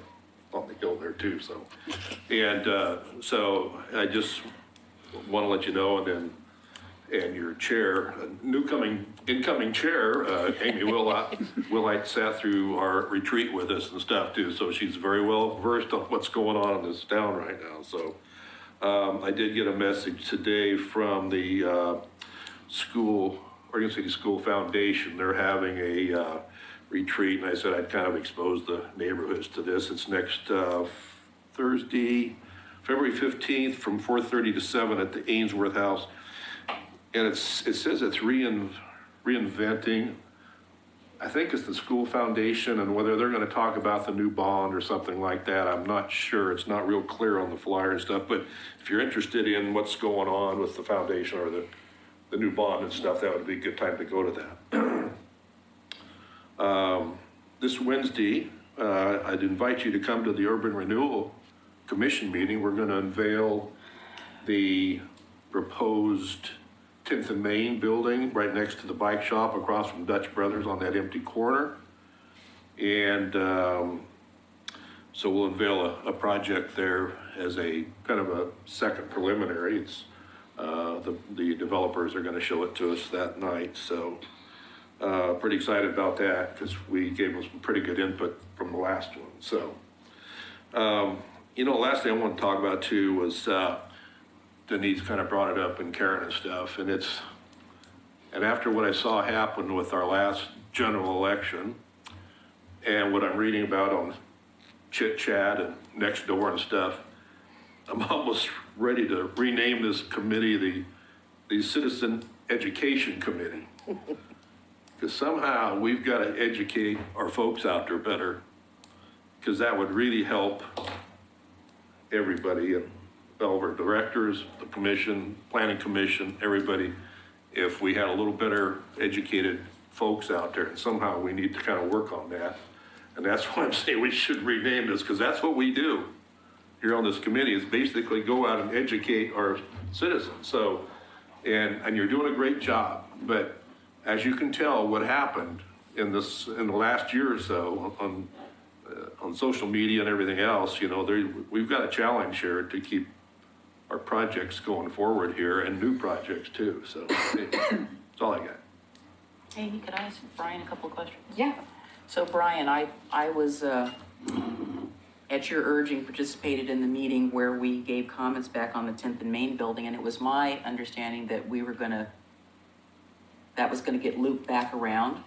on the hill there too, so. And so I just want to let you know, and your chair, incoming chair, Amy Willhite sat through our retreat with us and stuff too, so she's very well versed on what's going on in this town right now, so. I did get a message today from the Oregon City School Foundation. They're having a retreat, and I said I'd kind of expose the neighborhoods to this. It's next Thursday, February 15th from 4:30 to 7 at the Ainsworth House. And it says it's reinventing, I think it's the school foundation, and whether they're going to talk about the new bond or something like that, I'm not sure. It's not real clear on the flyer and stuff, but if you're interested in what's going on with the foundation or the new bond and stuff, that would be a good time to go to that. This Wednesday, I'd invite you to come to the Urban Renewal Commission meeting. We're going to unveil the proposed 10th and Main building right next to the bike shop across from Dutch Brothers on that empty corner. And so we'll unveil a project there as a kind of a second preliminary. It's the developers are going to show it to us that night. So pretty excited about that because we gave them some pretty good input from the last one. So, last thing I want to talk about too was Denise kind of brought it up, and Karen and stuff, and after what I saw happen with our last general election and what I'm reading about on Chit Chat and Nextdoor and stuff, I'm almost ready to rename this committee the Citizen Education Committee. Because somehow we've got to educate our folks out there better, because that would really help everybody, and all of our directors, the commission, planning commission, everybody, if we had a little better educated folks out there. And somehow we need to kind of work on that. And that's why I'm saying we should rename this, because that's what we do here on this committee, is basically go out and educate our citizens. So, and you're doing a great job, but as you can tell, what happened in the last year or so on social media and everything else, we've got a challenge here to keep our projects going forward here, and new projects too. So that's all I got. Amy, could I ask Brian a couple of questions? Yeah. So Brian, I was, at your urging, participated in the meeting where we gave comments back on the 10th and Main building, and it was my understanding that that was gonna get looped back around.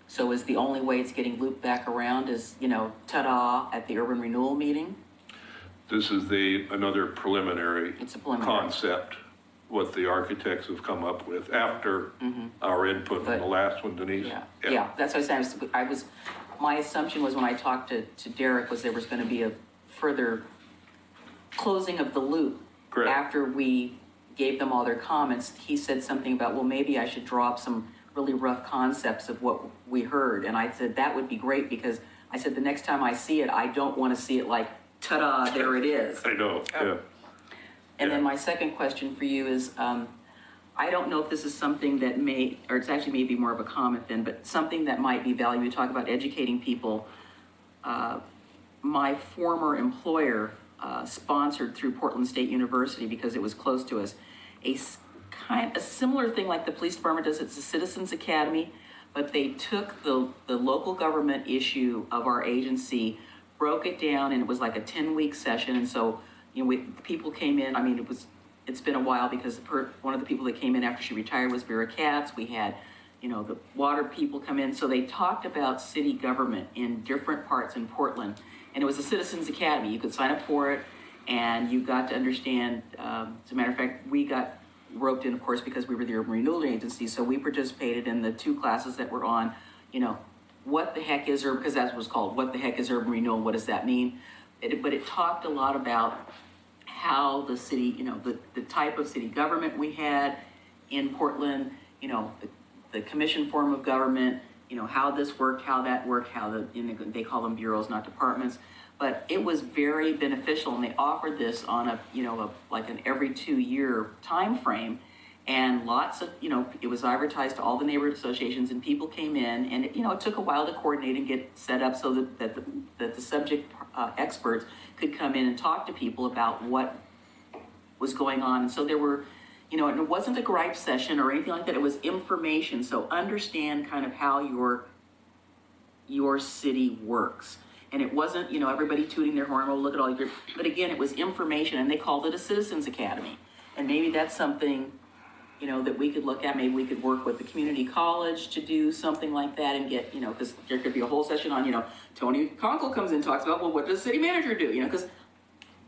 So is the only way it's getting looped back around is, ta-da, at the urban renewal meeting? This is another preliminary concept, what the architects have come up with after our input from the last one, Denise. Yeah, that's what I was saying. My assumption was when I talked to Derek was there was going to be a further closing of the loop. Correct. After we gave them all their comments. He said something about, well, maybe I should draw up some really rough concepts of what we heard. And I said, that would be great, because I said, the next time I see it, I don't want to see it like, ta-da, there it is. I know, yeah. And then my second question for you is, I don't know if this is something that may, or it's actually maybe more of a comment then, but something that might be valuable to talk about educating people. My former employer sponsored through Portland State University, because it was close to us, a similar thing like the police department does. It's a Citizens Academy, but they took the local government issue of our agency, broke it down, and it was like a 10-week session. And so, people came in. I mean, it's been a while, because one of the people that came in after she retired was Vera Katz. We had, the water people come in. So they talked about city government in different parts in Portland. And it was a Citizens Academy. You could sign up for it, and you got to understand. As a matter of fact, we got roped in, of course, because we were the Urban Renewal Agency. So we participated in the 2 classes that were on, what the heck is urban, because that's what it's called. What the heck is urban renewal? What does that mean? But it talked a lot about how the city, the type of city government we had in Portland, the commission form of government, how this worked, how that worked, they call them bureaus, not departments. But it was very beneficial, and they offered this on like an every 2-year time frame. And lots of, it was advertised to all the neighborhood associations, and people came in, and it took a while to coordinate and get set up so that the subject experts could come in and talk to people about what was going on. And so there were, and it wasn't a gripe session or anything like that. It was information. So understand kind of how your city works. And it wasn't, everybody tooting their horn, oh, look at all your, but again, it was information, and they called it a Citizens Academy. And maybe that's something, that we could look at. Maybe we could work with the community college to do something like that and get, because there could be a whole session on, Tony Conkle comes in and talks about, well, what does the city manager do? Because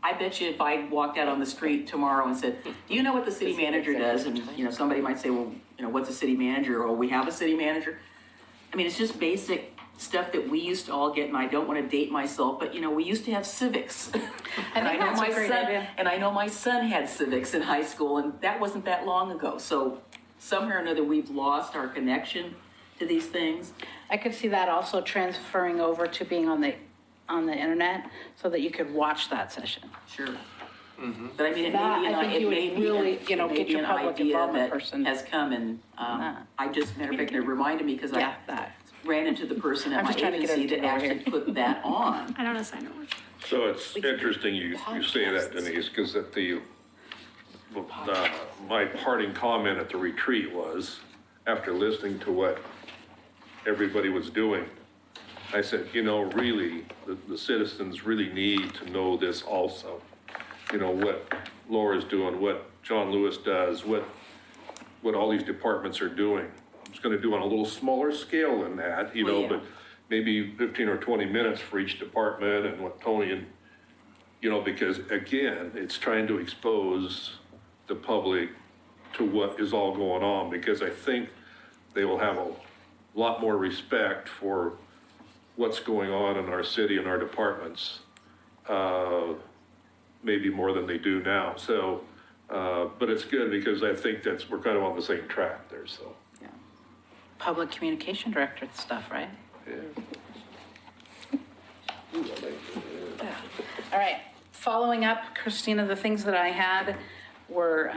I bet you if I walked out on the street tomorrow and said, do you know what the city manager does? And, somebody might say, well, what's a city manager? Or we have a city manager. I mean, it's just basic stuff that we used to all get, and I don't want to date myself, but we used to have civics. And I know my son, and I know my son had civics in high school, and that wasn't that long ago. So somehow or another, we've lost our connection to these things. I could see that also transferring over to being on the internet so that you could watch that session. Sure. Mm-hmm. But I mean, it may be get your public involvement person has come, and I just, matter of fact, it reminded me because I ran into the person at my agency that actually put that on. I don't assign it. So it's interesting you say that, Denise, because at my parting comment at the retreat was, after listening to what everybody was doing, I said, really, the citizens really need to know this also. What Laura's doing, what John Lewis does, what all these departments are doing. I was going to do on a little smaller scale than that, but maybe 15 or 20 minutes for each department and what Tony and, because again, it's trying to expose the public to what is all going on, because I think they will have a lot more respect for what's going on in our city and our departments, maybe more than they do now. So, but it's good because I think we're kind of on the same track there, so. Yeah. Public communication director stuff, right? Yeah. All right, following up, Christina, the things that I had were,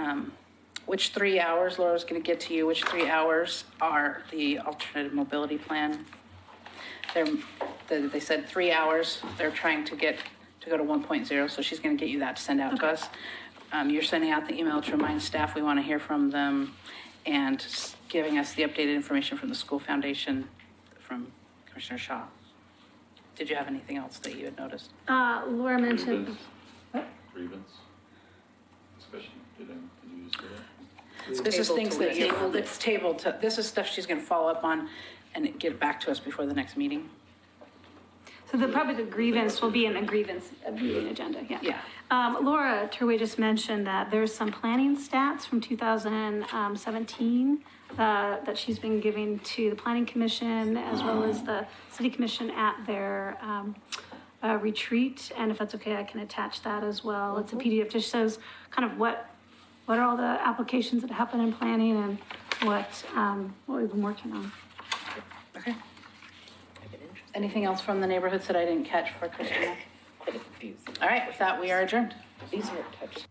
which 3 hours, Laura's gonna get to you, which 3 hours are the alternative mobility plan? They said 3 hours, they're trying to go to 1.0, so she's gonna get you that to send out to us. You're sending out the email to remind staff we wanna hear from them, and giving us the updated information from the school foundation from Commissioner Shaw. Did you have anything else that you had noticed? Laura mentioned. Grievance discussion, did you just say that? This is things that's tabled to, this is stuff she's gonna follow up on and get back to us before the next meeting. So the public grievance will be in a meeting agenda, yeah. Yeah. Laura Turway just mentioned that there's some planning stats from 2017 that she's been giving to the Planning Commission as well as the City Commission at their retreat. And if that's okay, I can attach that as well. It's a PDF, just shows kind of what are all the applications that happen in planning and what we've been working on. Okay. Anything else from the neighborhoods that I didn't catch for Christina? Quite confused. All right, with that, we are adjourned. These weren't touched.